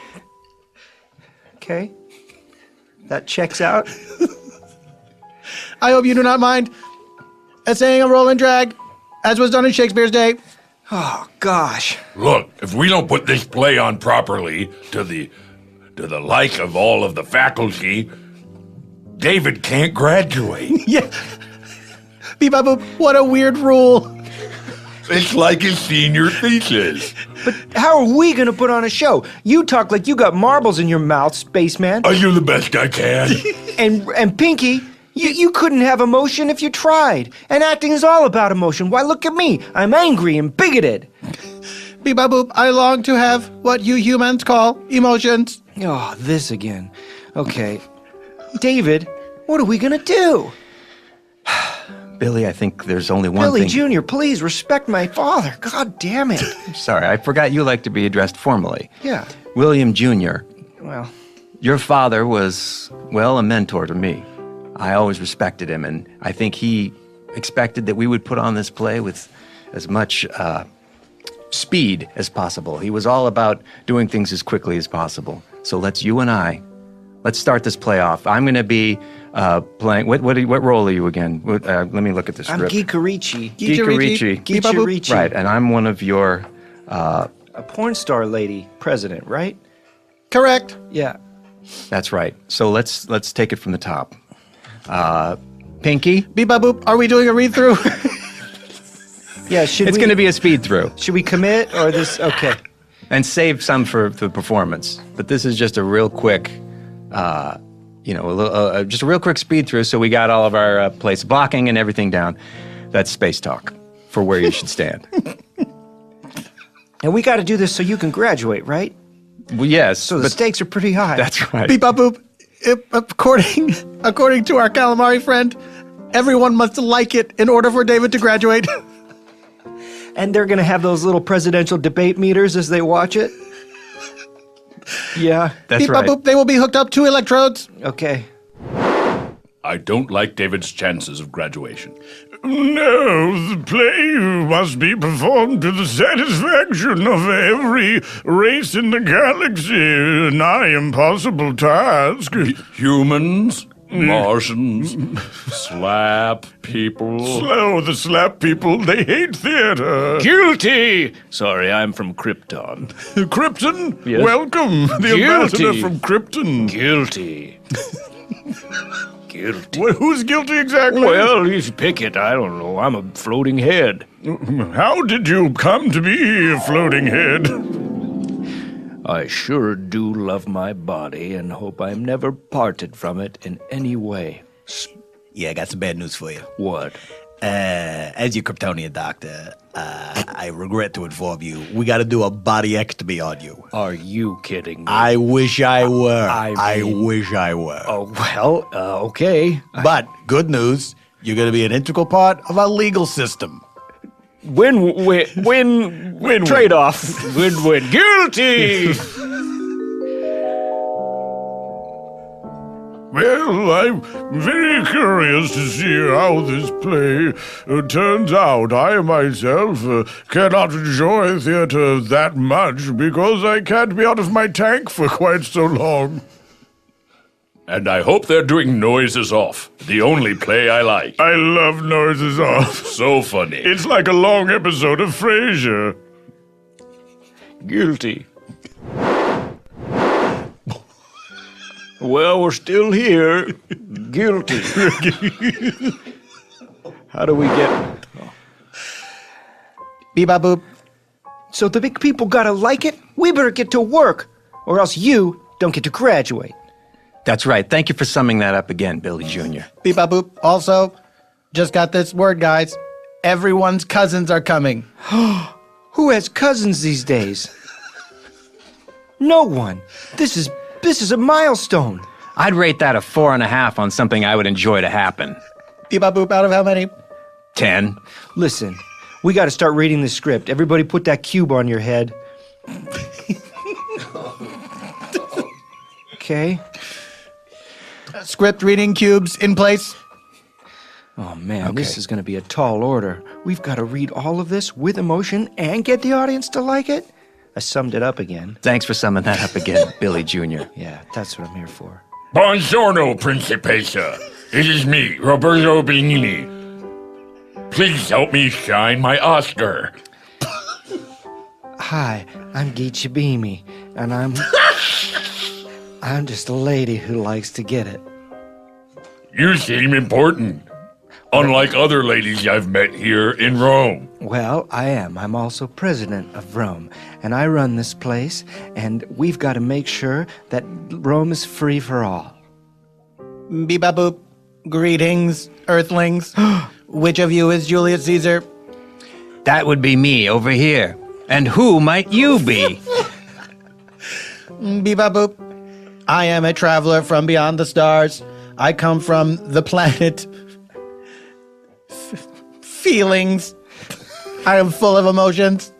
Okay. That checks out. I hope you do not mind essaying a role in drag, as was done in Shakespeare's day. Oh, gosh. Look, if we don't put this play on properly to the like of all of the faculty, David can't graduate. Yeah. Beep, bop, boop. What a weird rule. It's like his senior thesis. But how are we going to put on a show? You talk like you got marbles in your mouth, spaceman. I do the best I can. And Pinky, you couldn't have emotion if you tried. And acting is all about emotion. Why, look at me. I'm angry and bigoted. Beep, bop, boop. I long to have what you humans call emotions. Oh, this again. Okay. David, what are we going to do? Billy, I think there's only one Billy thing. Jr., please respect my father. God damn it. Sorry, I forgot you like to be addressed formally. Yeah. William Jr., Well, your father was, well, a mentor to me. I always respected him, and I think he expected that we would put on this play with as much speed as possible. He was all about doing things as quickly as possible. So let's start this play off. I'm going to be playing. What role are you again? Let me look at the I'm script. Geeker Ricci. Geeker Ricci. Right, and I'm one of your. A porn star lady president, right? Correct. Yeah. That's right. So let's take it from the top. Pinky. Beep, bop, boop. Are we doing a read-through? Yeah, It's going to be a speed through. Should we commit or this? Okay. And save some for the performance. But this is just a real quick, just a real quick speed through. So we got all of our place blocking and everything down. That's space talk for where you should stand. And we got to do this so you can graduate, right? Well, yes. So the stakes are pretty high. That's right. Beep, bop, boop. According to our calamari friend, everyone must like it in order for David to graduate. And they're going to have those little presidential debate meters as they watch it? Yeah. That's Beep, right. bop, boop. They will be hooked up to electrodes. Okay. I don't like David's chances of graduation. No, the play must be performed to the satisfaction of every race in the galaxy. A nigh impossible task. Humans, Martians slap people. Oh, the slap people, they hate theater. Guilty! Sorry, I'm from Krypton. Krypton? Yes. Welcome, the ambassador from Krypton. Guilty. Guilty. Well, who's guilty exactly? Well, if you pick it, I don't know. I'm a floating head. How did you come to be a floating head? I sure do love my body and hope I'm never parted from it in any way. Yeah, I got some bad news for you. What? As your Kryptonian doctor, I regret to inform you, we got to do a bodyectomy on you. Are you kidding me? I wish I were. I wish I were. Oh, well, okay. But good news, you're going to be an integral part of our legal system. Win, trade-off. Win. Guilty! Well, I'm very curious to see how this play turns out. I myself cannot enjoy theater that much because I can't be out of my tank for quite so long. And I hope they're doing Noises Off, the only play I like. I love Noises Off. So funny. It's like a long episode of Frasier. Guilty. Well, we're still here. Guilty. How do we get... Bebop boop. So the big people gotta like it? We better get to work, or else you don't get to graduate. That's right. Thank you for summing that up again, Billy Jr. Bebop boop. Also, just got this word, guys. Everyone's cousins are coming. Who has cousins these days? No one. This is a milestone. I'd rate that a 4.5 on something I would enjoy to happen. Bebop boop out of how many? 10. Listen, we gotta start reading the script. Everybody put that cube on your head. Okay. Script reading cubes in place. Oh man, This is gonna be a tall order. We've gotta read all of this with emotion and get the audience to like it. I summed it up again. Thanks for summing that up again, Billy Jr. Yeah, that's what I'm here for. Buongiorno, Principessa. It is me, Roberto Benigni. Please help me shine my Oscar. Hi, I'm Guy Chabimi, and I'm just a lady who likes to get it. You seem important. Unlike other ladies I've met here in Rome. Well, I am. I'm also president of Rome, and I run this place, and we've got to make sure that Rome is free for all. Bebop boop. Greetings, Earthlings. Which of you is Julius Caesar? That would be me over here. And who might you be? Bebop boop. I am a traveler from beyond the stars. I come from the planet feelings. I am full of emotions.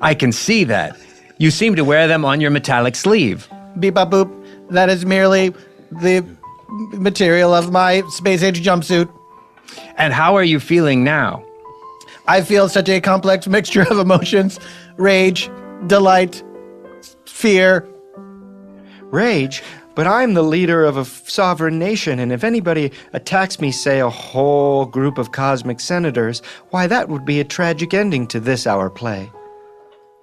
I can see that. You seem to wear them on your metallic sleeve. Bebop boop. That is merely the material of my space-age jumpsuit. And how are you feeling now? I feel such a complex mixture of emotions. Rage, delight, fear. Rage? But I'm the leader of a sovereign nation, and if anybody attacks me, say a whole group of cosmic senators, why, that would be a tragic ending to this, our play.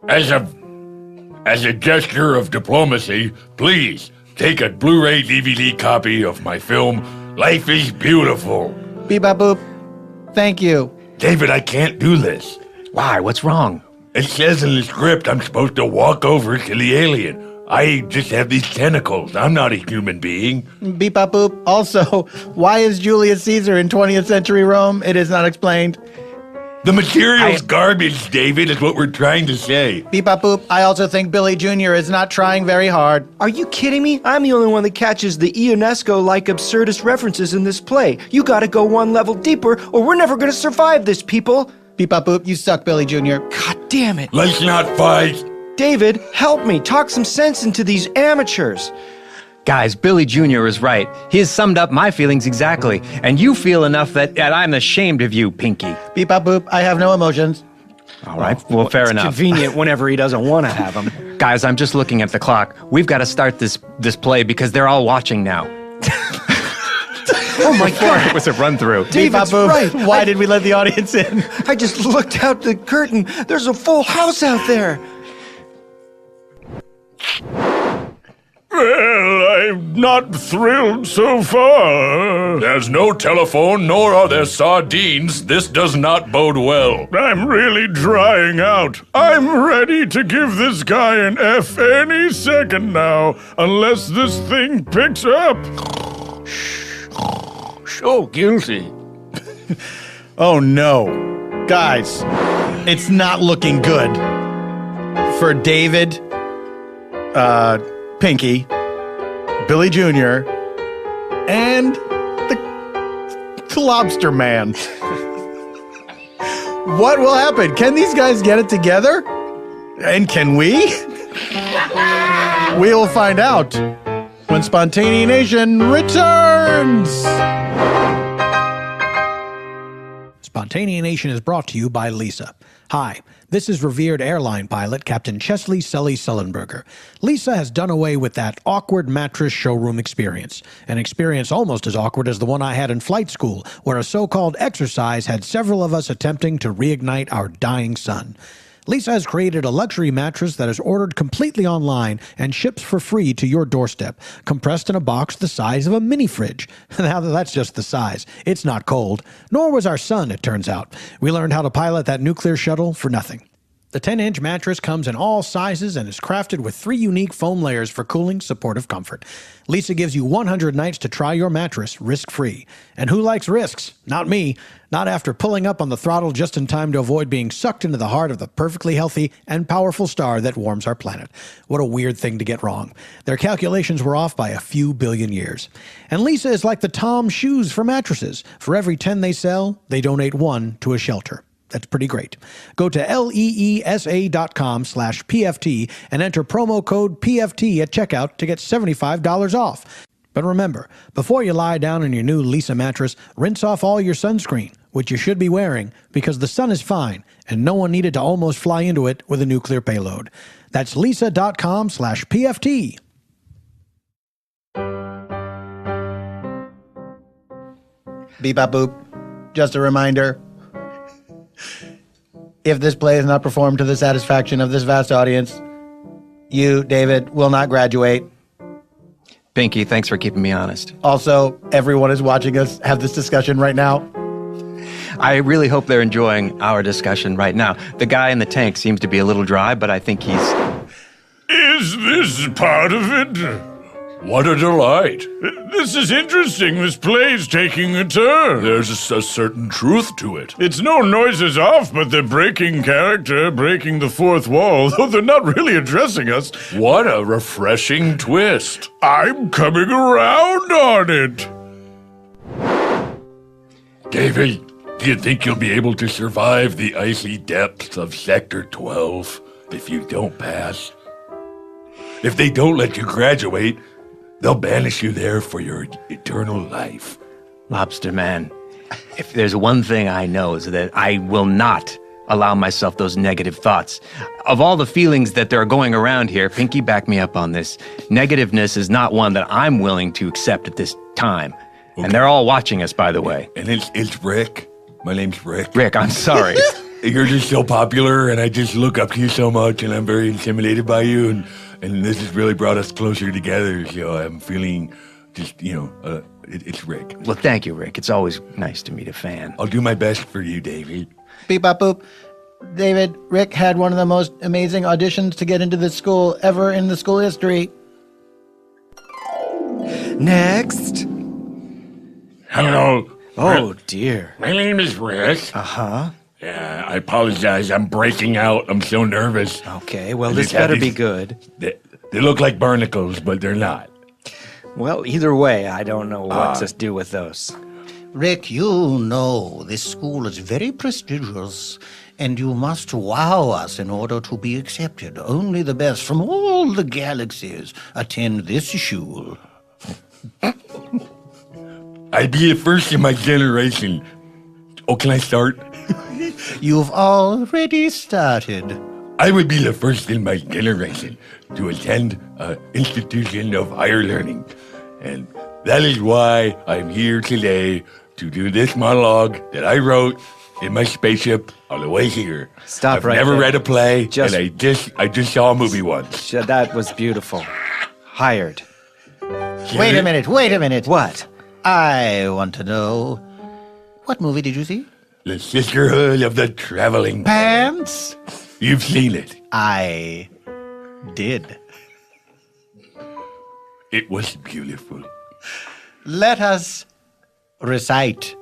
As a gesture of diplomacy, please take a Blu-ray DVD copy of my film, Life is Beautiful. Bebop boop. Thank you. David, I can't do this. Why? What's wrong? It says in the script I'm supposed to walk over to the alien. I just have these tentacles. I'm not a human being. Bebop boop. Also, why is Julius Caesar in 20th century Rome? It is not explained. The material's garbage, David, is what we're trying to say. Bebop boop. I also think Billy Jr. is not trying very hard. Are you kidding me? I'm the only one that catches the Ionesco-like absurdist references in this play. You gotta go one level deeper, or we're never gonna survive this, people. Bebop boop. You suck, Billy Jr. God damn it. Let's not fight. David, help me. Talk some sense into these amateurs. Guys, Billy Jr. is right. He has summed up my feelings exactly. And you feel enough that I'm ashamed of you, Pinky. Bebop boop. I have no emotions. All right, well, fair enough. Convenient whenever he doesn't want to have them. Guys, I'm just looking at the clock. We've got to start this play because they're all watching now. Oh my God. It was a run-through. David's Bebop, right. Why did we let the audience in? I just looked out the curtain. There's a full house out there. Well, I'm not thrilled so far. There's no telephone, nor are there sardines. This does not bode well. I'm really drying out. I'm ready to give this guy an F any second now, unless this thing picks up. So guilty. Oh no. Guys, it's not looking good. For David, Pinky, Billy Jr., and the Lobster Man. What will happen? Can these guys get it together? And can we? We'll find out when Spontaneanation returns. Spontaneanation is brought to you by Lisa. Hi, this is revered airline pilot Captain Chesley Sully Sullenberger. Lisa has done away with that awkward mattress showroom experience, an experience almost as awkward as the one I had in flight school, where a so-called exercise had several of us attempting to reignite our dying sun. Lisa has created a luxury mattress that is ordered completely online and ships for free to your doorstep, compressed in a box the size of a mini fridge. Now that's just the size. It's not cold. Nor was our sun, it turns out. We learned how to pilot that nuclear shuttle for nothing. The 10-inch mattress comes in all sizes and is crafted with 3 unique foam layers for cooling, supportive comfort. Lisa gives you 100 nights to try your mattress risk-free. And who likes risks? Not me. Not after pulling up on the throttle just in time to avoid being sucked into the heart of the perfectly healthy and powerful star that warms our planet. What a weird thing to get wrong. Their calculations were off by a few billion years. And Lisa is like the Tom shoes for mattresses. For every 10 they sell, they donate 1 to a shelter. That's pretty great. Go to leesa.com/PFT and enter promo code PFT at checkout to get $75 off. But remember, before you lie down in your new Lisa mattress, rinse off all your sunscreen, which you should be wearing, because the sun is fine, and no one needed to almost fly into it with a nuclear payload. That's leesa.com/PFT. Beep bop boop. Just a reminder. If this play is not performed to the satisfaction of this vast audience, you, David, will not graduate. Pinky, thanks for keeping me honest. Also, everyone is watching us have this discussion right now. I really hope they're enjoying our discussion right now. The guy in the tank seems to be a little dry, but I think he's... Is this part of it? What a delight. This is interesting. This play's taking a turn. There's a certain truth to it. It's no noises off, but they're breaking character, breaking the fourth wall, though they're not really addressing us. What a refreshing twist. I'm coming around on it. David, do you think you'll be able to survive the icy depths of Sector 12 if you don't pass? If they don't let you graduate, they'll banish you there for your eternal life. Lobster Man, if there's one thing I know is that I will not allow myself those negative thoughts. Of all the feelings that are going around here, Pinky, back me up on this. Negativeness is not one that I'm willing to accept at this time. Okay. And they're all watching us, by the way. And it's Rick. My name's Rick. Rick, I'm sorry. You're just so popular, and I just look up to you so much, and I'm very intimidated by you, and this has really brought us closer together, so I'm feeling just, it's Rick. Well, thank you, Rick. It's always nice to meet a fan. I'll do my best for you, David. Beep bop boop. David, Rick had one of the most amazing auditions to get into this school ever in the school history. Next. Hello. Oh, dear. My name is Rick. Uh-huh. Yeah, I apologize. I'm breaking out. I'm so nervous. Okay, well, this better be good. They look like barnacles, but they're not. Well, either way, I don't know what to do with those. Rick, you know this school is very prestigious, and you must wow us in order to be accepted. Only the best from all the galaxies attend this school. I'd be the first in my generation. Oh, can I start? You've already started. I would be the first in my generation to attend an institution of higher learning. And That is why I'm here today to do this monologue that I wrote in my spaceship on the way here. Stop I've right never there. read a play, Just- and I just saw a movie once. That was beautiful. Hired. Wait a minute, wait a minute. What? I want to know. What movie did you see? The Sisterhood of the Traveling Pants? You've seen it. I did. It was beautiful. Let us recite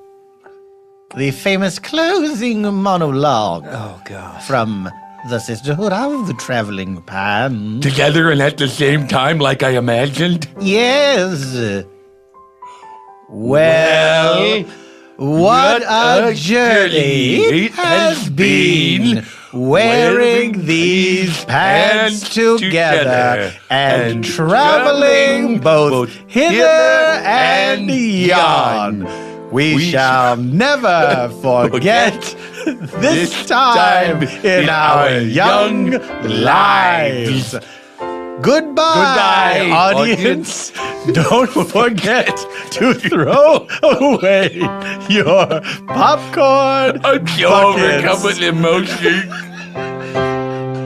the famous closing monologue Oh, God. from the Sisterhood of the Traveling Pants. Together and at the same time, like I imagined. Yes. Well, what a journey it has been wearing these pants together and traveling both hither and yon. We shall never forget this time in our young lives. Goodbye, audience. Don't forget to throw away your popcorn I'm so overcome with emotion.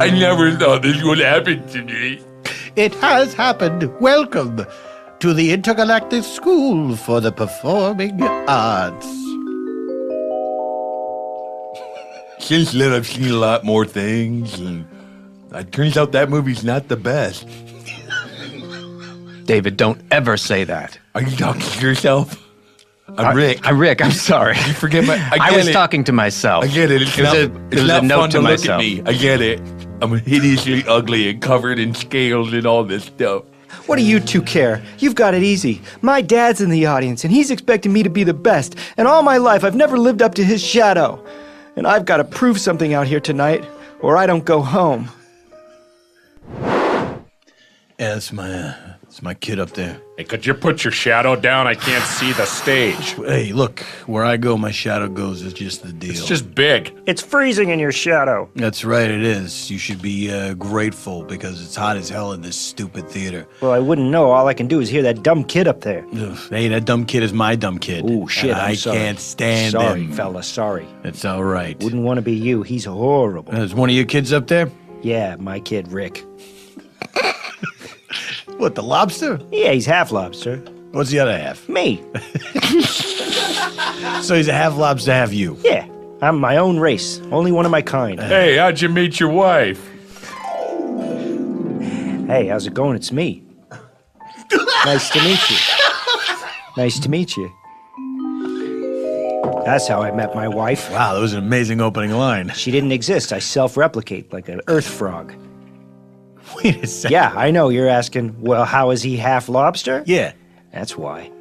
I never thought this would happen to me. It has happened. Welcome to the Intergalactic School for the Performing Arts. Since then, I've seen a lot more things, and it turns out that movie's not the best. David, don't ever say that. Are you talking to yourself? I'm Rick. I'm Rick. I'm sorry. You forget my. I was talking to myself. I get it. It's It was not, a- it's it was not a note fun to to look myself. at me. I get it. I'm hideously ugly and covered in scales and all this stuff. What do you two care? You've got it easy. My dad's in the audience, and he's expecting me to be the best. And all my life, I've never lived up to his shadow. And I've got to prove something out here tonight, or I don't go home. Yeah, it's my kid up there. Hey, could you put your shadow down? I can't see the stage. Hey, look, where I go, my shadow goes. Is just the deal. It's just big. It's freezing in your shadow. That's right, it is. You should be grateful because it's hot as hell in this stupid theater. Well, I wouldn't know. All I can do is hear that dumb kid up there. Ugh, hey, that dumb kid is my dumb kid. Ooh, shit, And I'm I sorry. can't stand Sorry, him. fella, sorry. It's all right. Wouldn't want to be you. He's horrible. Is one of your kids up there? Yeah, my kid, Rick. What, the lobster? Yeah, he's half lobster. What's the other half? Me. So he's a half lobster, half you. Yeah, I'm my own race. Only one of my kind. Hey, how'd you meet your wife? Hey, how's it going? It's me. Nice to meet you. Nice to meet you. That's how I met my wife. Wow, that was an amazing opening line. She didn't exist. I self-replicate like an earth frog. Wait a second. Yeah, I know. You're asking, well, how is he half lobster? Yeah. That's why.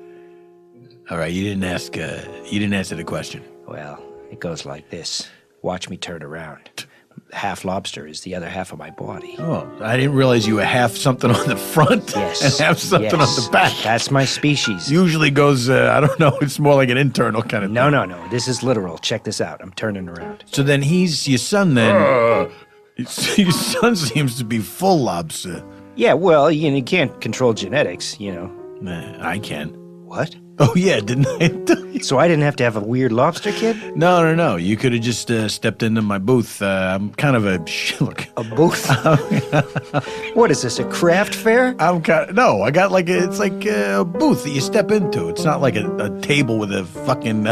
All right, you didn't ask. You didn't answer the question. Well, it goes like this. Watch me turn around. Half lobster is the other half of my body. Oh, I didn't realize you were half something on the front Yes. and half something yes. on the back. That's my species. Usually goes. I don't know. It's more like an internal kind of. No, thing. no, no. This is literal. Check this out. I'm turning around. So then he's your son. Then your son seems to be full lobster. Yeah, well, you can't control genetics, you know. Nah, I can. What? Oh yeah, didn't I? tell you? So I didn't have to have a weird lobster kid? No. You could have just stepped into my booth. I'm kind of a look. A booth? What is this, a craft fair? I'm kind of, no. I got it's like a booth that you step into. It's not like a table with a fucking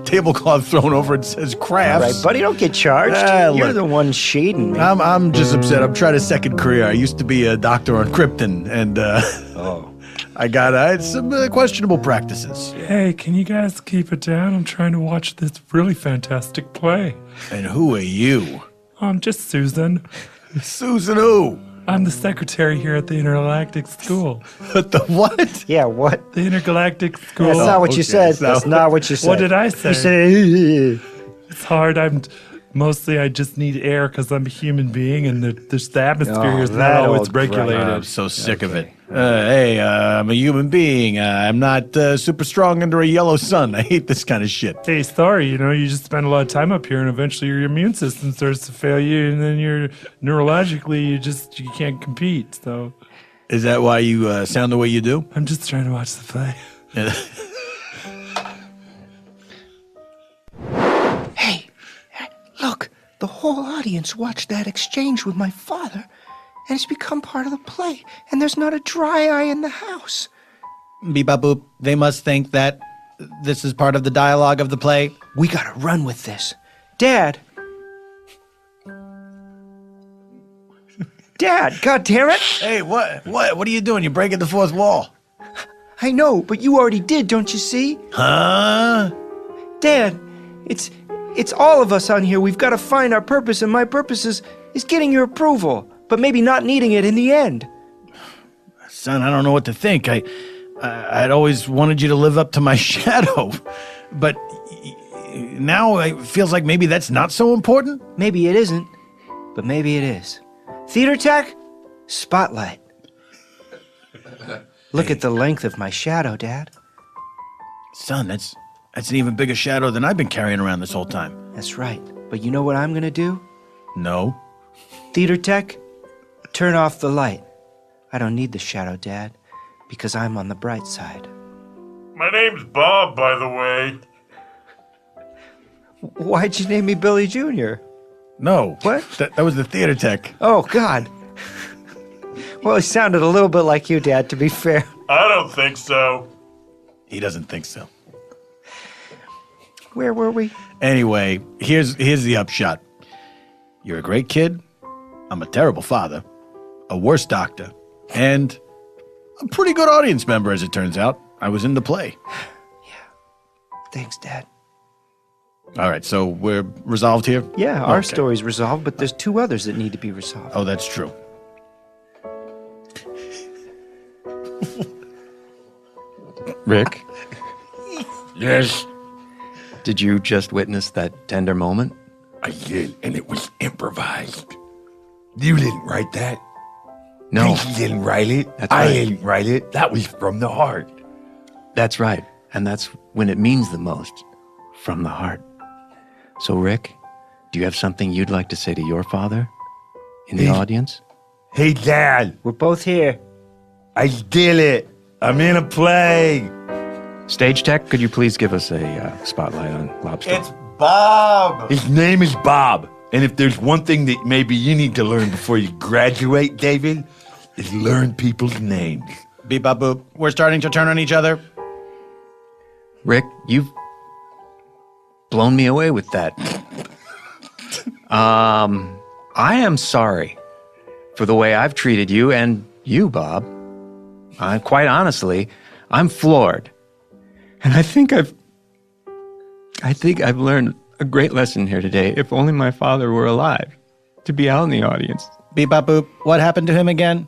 tablecloth thrown over it says All crafts. right, buddy, don't get charged. You're look. the one shading me. I'm just upset. I'm trying a second career. I used to be a doctor on Krypton, and Oh. I got some questionable practices. Hey, can you guys keep it down? I'm trying to watch this really fantastic play. And who are you? I'm just Susan. Susan who? I'm the secretary here at the Intergalactic School. What the what? Yeah, what? The Intergalactic School. That's not what you okay, said. so- That's not what you said. What did I say? You said, It's hard. Mostly I just need air because I'm a human being and the atmosphere Oh, is that not always old regulated. I'm so sick of it. Hey, I'm a human being. I'm not super strong under a yellow sun. I hate this kind of shit. Hey, sorry, you just spend a lot of time up here and eventually your immune system starts to fail you and then you're neurologically, you can't compete. So Is that why you sound the way you do? I'm just trying to watch the play. Hey, look, the whole audience watched that exchange with my father, and it's become part of the play, and there's not a dry eye in the house. Beep-bop boop. They must think that this is part of the dialogue of the play. We gotta run with this. Dad! Dad, God damn it! Hey, what are you doing? You're breaking the fourth wall. I know, but you already did, don't you see? Huh? Dad, it's all of us on here. We've got to find our purpose, and my purpose is getting your approval, but maybe not needing it in the end. Son, I don't know what to think. I'd always wanted you to live up to my shadow, but now it feels like maybe that's not so important. Maybe it isn't, but maybe it is. Theater tech, spotlight. Look at the length of my shadow, Dad. Son, that's an even bigger shadow than I've been carrying around this whole time. That's right. But you know what I'm gonna do? No. Theater tech, turn off the light. I don't need the shadow, Dad, because I'm on the bright side. My name's Bob, by the way. Why'd you name me Billy Jr.? No. What? That was the theater tech. Oh, God. Well, he sounded a little bit like you, Dad, to be fair. I don't think so. He doesn't think so. Where were we? Anyway, here's the upshot. You're a great kid. I'm a terrible father. A worse doctor. And a pretty good audience member, as it turns out. I was in the play. Thanks, Dad. All right, so we're resolved here? Yeah, our Okay. story's resolved, but there's two others that need to be resolved. Oh, that's true. Rick, Yes, did you just witness that tender moment? I did, and it was improvised. You didn't write that. No, Pinky didn't write it. That's I right. didn't write it. That was from the heart. that's right. And that's when it means the most, from the heart. So, Rick, do you have something you'd like to say to your father in the audience? Hey, Dad, We're both here. I did it. I'm in a play. Stage tech, could you please give us a spotlight on Lobster? It's Bob. His name is Bob. And if there's one thing that maybe you need to learn before you graduate, David, is learn people's names. Beep, bop, boop. We're starting to turn on each other. Rick, you've blown me away with that. I am sorry for the way I've treated you and you, Bob. Quite honestly, I'm floored. And I think I've learned a great lesson here today. If only my father were alive to be out in the audience. Beep, bop, boop. What happened to him again?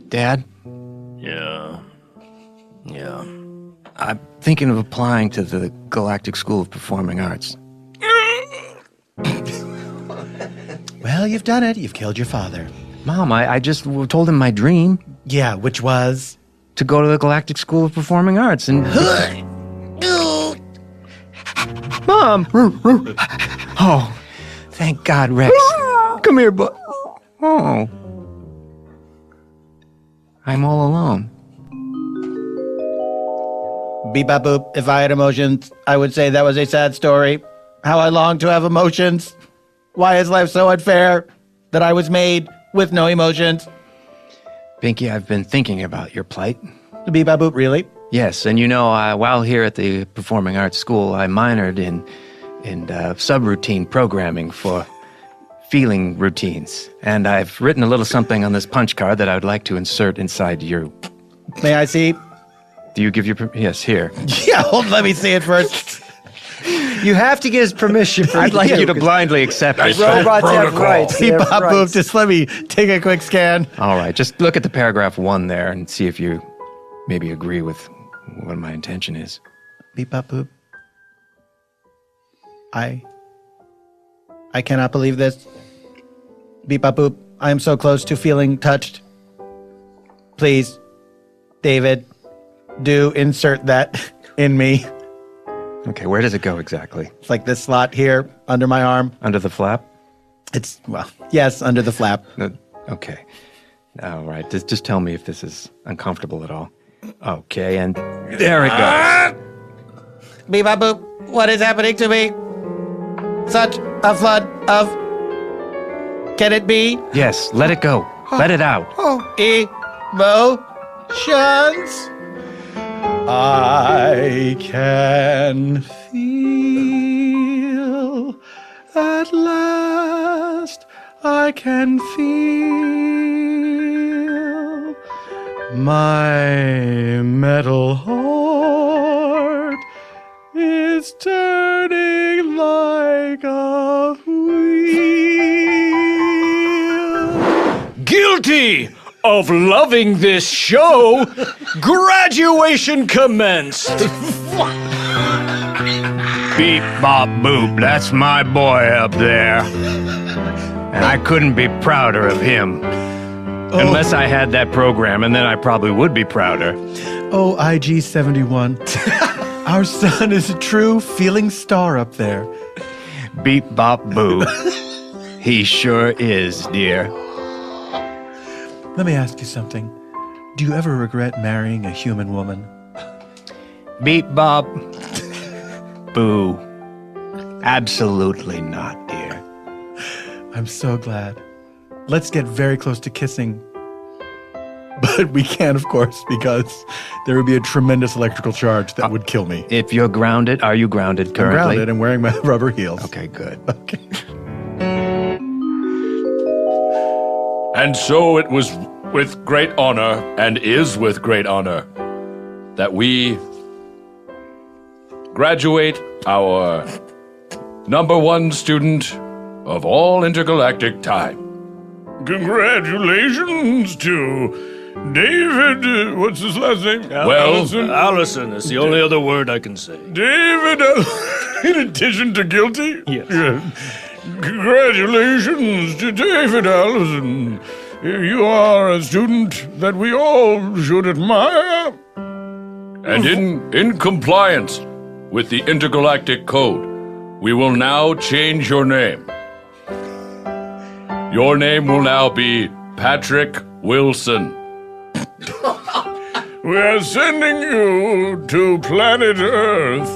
Dad, Yeah. I'm thinking of applying to the Galactic School of Performing Arts. Well, you've done it. You've killed your father. Mom, I just told him my dream Yeah, which was? to go to the Galactic School of Performing Arts and... Mom! Oh, thank God, Rex. Come here, boy. Oh. I'm all alone. Beep, bop, boop. If I had emotions, I would say that was a sad story. How I long to have emotions. Why is life so unfair that I was made with no emotions? Pinky, I've been thinking about your plight. Beep, bop, boop. Really? Yes, and you know, while here at the Performing Arts School, I minored in subroutine programming for feeling routines. And I've written a little something on this punch card that I would like to insert inside you. May I see? Do you give your... Yes, here. Yeah, let me see it first. You have to get his permission for I'd like you to 'cause blindly accept it. robots have rights. They Beep, have bop, boop. rights. Just let me take a quick scan. All right, just look at the paragraph 1 there and see if you maybe agree with what my intention is. Beep, bop, boop. I cannot believe this. Beep, bop, boop. I am so close to feeling touched. Please, David, do insert that in me. Okay, where does it go exactly? It's like this slot here under my arm. Under the flap? It's, well, yes, under the flap. Okay. All right, just tell me if this is uncomfortable at all. Okay, and there it goes. Beep-bop boop. What is happening to me? Such a flood of... Can it be? Yes, let it go. Let it out. Emotions? I can feel at last. I can feel my metal heart is turning like a wheel. Guilty of loving this show, graduation commenced. Beep, bop, boop, that's my boy up there. And I couldn't be prouder of him. Unless I had that program, and then I probably would be prouder. Oh, IG-71. Our son is a true feeling star up there. Beep, bop, boo. He sure is, dear. Let me ask you something. Do you ever regret marrying a human woman? Beep, bop, boo. Absolutely not, dear. I'm so glad. Let's get very close to kissing. But we can't, of course, because there would be a tremendous electrical charge that would kill me. If you're grounded, are you grounded currently? I'm grounded and wearing my rubber heels. Okay, good. Okay. And so it was with great honor, and is with great honor, that we graduate our #1 student of all intergalactic time. Congratulations to David, what's his last name? Allison. Allison is the only other word I can say. David, in addition to guilty? Yes. Yeah. Congratulations to David Allison. You are a student that we all should admire. And in compliance with the intergalactic code, we will now change your name. Your name will now be Patrick Wilson. We are sending you to planet Earth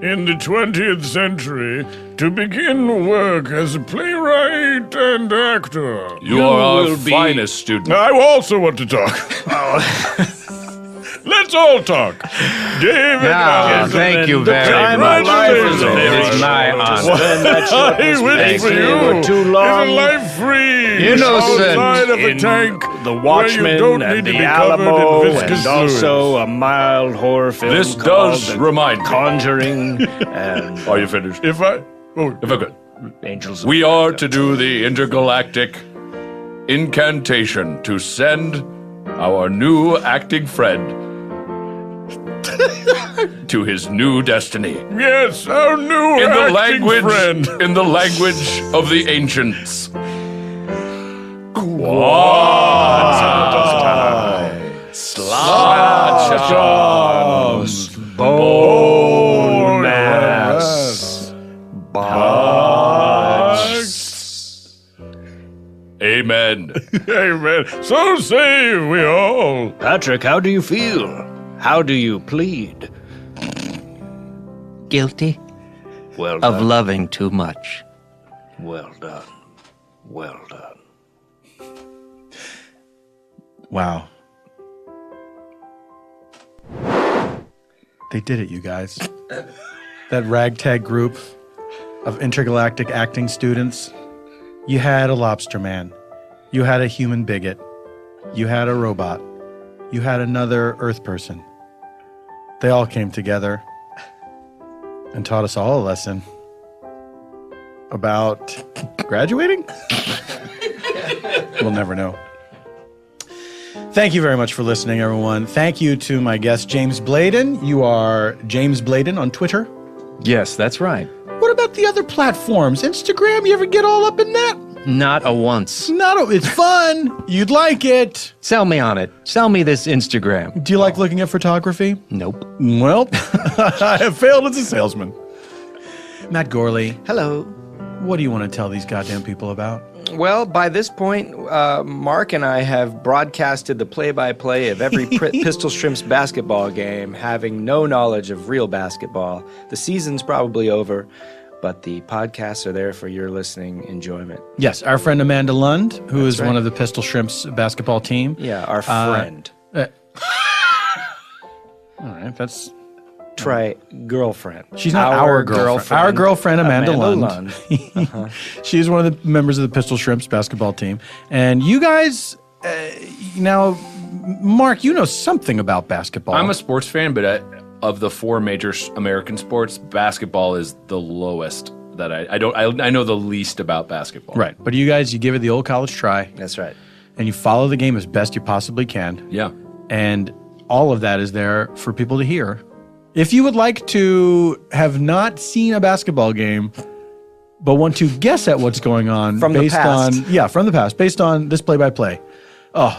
in the 20th century to begin work as a playwright and actor. You are our finest student. I also want to talk. Let's all talk. David Allison. Thank you very much. It is my honor. I wish for you too long. is a life free Innocent. outside of a In tank The where you Watchmen don't and need to the be covered Alamo, in viscous and also a mild horror film This called does The remind me. Conjuring and Are you finished? If I could. Angels. of We are to do the intergalactic incantation to send our new acting friend to his new destiny. Yes, our new In the acting friend. in the language of the ancients. Bone mass. Amen. Amen. So say we all. Patrick, how do you feel? How do you plead? Guilty Well of done. loving too much. Well done. Well done. Wow. They did it, you guys. That ragtag group of intergalactic acting students. You had a lobster man. You had a human bigot. You had a robot. You had another Earth person. They all came together and taught us all a lesson about graduating? We'll never know. Thank you very much for listening, everyone. Thank you to my guest, James Bladon. You are James Bladon on Twitter. Yes, that's right. What about the other platforms? Instagram, you ever get all up in that? Not a once. It's fun. You'd like it. Sell me on it. Sell me this Instagram. Do you like looking at photography? Nope. Well, I have failed as a salesman. Matt Gourley, Hello. what do you want to tell these goddamn people about? Well, by this point, Mark and I have broadcasted the play-by-play of every Pistol Shrimps basketball game, having no knowledge of real basketball. The season's probably over, but the podcasts are there for your listening enjoyment. Yes, our friend Amanda Lund, who is one of the Pistol Shrimps basketball team. Yeah, our friend. All right, that's... Try girlfriend. She's not our girlfriend. Our girlfriend, Amanda Lund. She's one of the members of the Pistol Shrimps basketball team. And you guys, now, Mark, you know something about basketball. I'm a sports fan, but of the 4 major American sports, basketball is the lowest that I know the least about basketball. Right. But you guys, you give it the old college try. That's right. And you follow the game as best you possibly can. Yeah. And all of that is there for people to hear. If you would like to have not seen a basketball game, but want to guess at what's going on from the past, from the past, based on this play-by-play,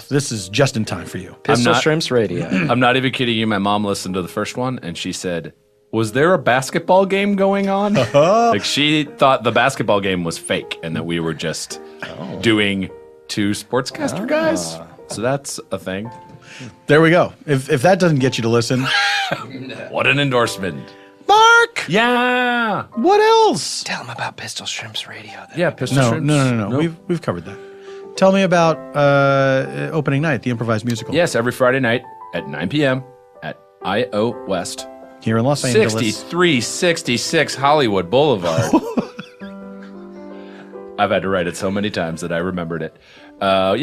this is just in time for you. Pistol Shrimps Radio. I'm not even kidding you. My mom listened to the first one, and she said, "Was there a basketball game going on?" Like she thought the basketball game was fake, and that we were just doing 2 sportscaster guys. So that's a thing. There we go. If that doesn't get you to listen. What an endorsement. Mark! Yeah! What else? Tell them about Pistol Shrimps Radio. Yeah, Pistol Shrimps. No. Nope. We've covered that. Tell me about opening night, the improvised musical. Yes, every Friday night at 9 p.m. at I.O. West. Here in Los Angeles. 6366 Hollywood Boulevard. I've had to write it so many times that I remembered it.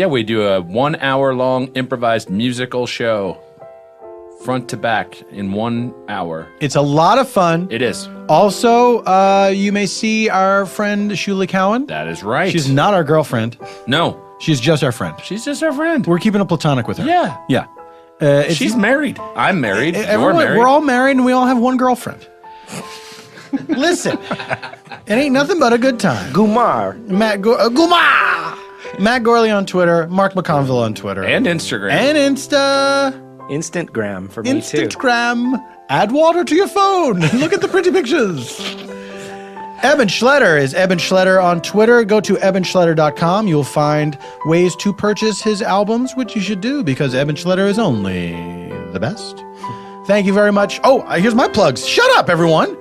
We do a 1 hour long improvised musical show. Front to back in 1 hour. It's a lot of fun. It is. Also, you may see our friend Shuli Cowan. That is right. She's not our girlfriend. No. She's just our friend. She's just our friend. We're keeping it platonic with her. Yeah. Yeah. She's married. I'm married. You're married. We're all married and we all have one girlfriend. Listen, it ain't nothing but a good time. Gumar. Gumar! Matt Gourley on Twitter, Mark McConville on Twitter. And Instagram. And Insta. Instantgram for me too. Instagram. Add water to your phone. Look at the pretty pictures. Eban Schletter is Eban Schletter on Twitter. Go to ebanschletter.com. You'll find ways to purchase his albums, which you should do because Eban Schletter is only the best. Thank you very much. Oh, here's my plugs. Shut up, everyone.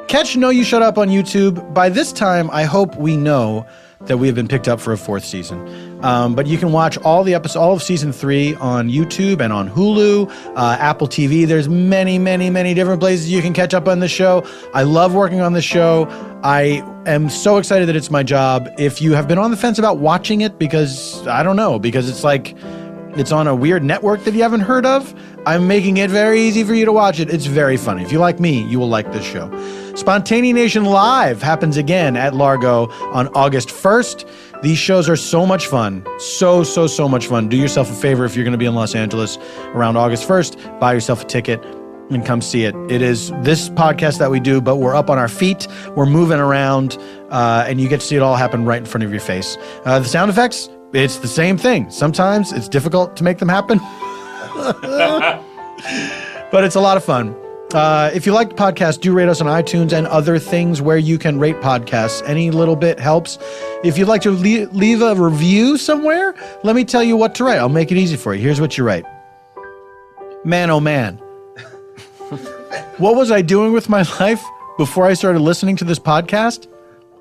Catch No You Shut Up on YouTube. By this time, I hope we know that we have been picked up for a 4th season. But you can watch all the episodes, all of season 3 on YouTube and on Hulu, Apple TV. There's many, many, many different places you can catch up on the show. I love working on the show. I am so excited that it's my job. If you have been on the fence about watching it because it's like it's on a weird network that you haven't heard of, I'm making it very easy for you to watch it. It's very funny. If you like me, you will like this show. Spontaneanation Live happens again at Largo on August 1st. These shows are so much fun. So much fun. Do yourself a favor if you're going to be in Los Angeles around August 1st. Buy yourself a ticket and come see it. It is this podcast that we do, but we're up on our feet. We're moving around, and you get to see it all happen right in front of your face. The sound effects, it's the same thing. Sometimes it's difficult to make them happen. But it's a lot of fun. If you like the podcast, do rate us on iTunes and other things where you can rate podcasts. Any little bit helps. If you'd like to leave a review somewhere, let me tell you what to write. I'll make it easy for you. Here's what you write. Man, oh man. What was I doing with my life before I started listening to this podcast?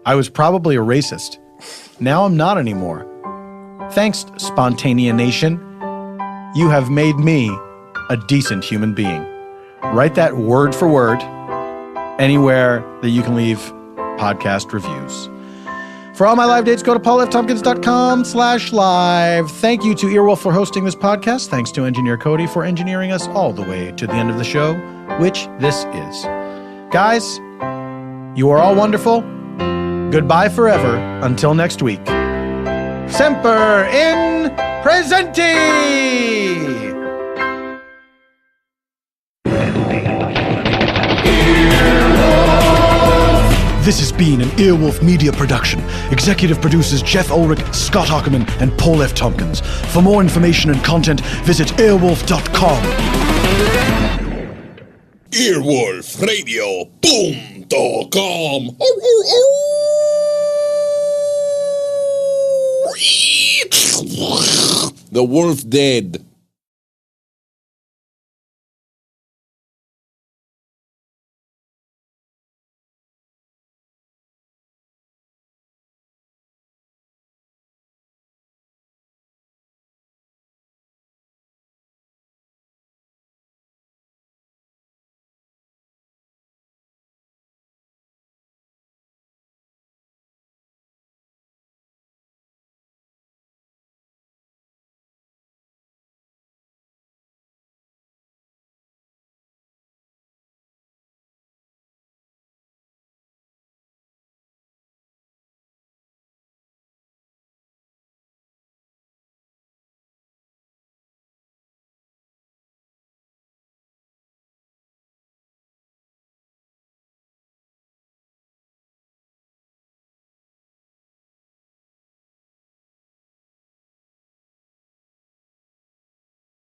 I was probably a racist. Now I'm not anymore. Thanks, Spontaneanation. You have made me a decent human being. Write that word for word anywhere that you can leave podcast reviews. For all my live dates, go to paulftompkins.com/live. Thank you to Earwolf for hosting this podcast. Thanks to Engineer Cody for engineering us all the way to the end of the show, which this is. Guys, you are all wonderful. Goodbye forever until next week. Semper in presenti! This has been an Earwolf Media production. Executive producers Jeff Ulrich, Scott Ackerman, and Paul F. Tompkins. For more information and content, visit earwolf.com. Earwolfradio.com The wolf dead.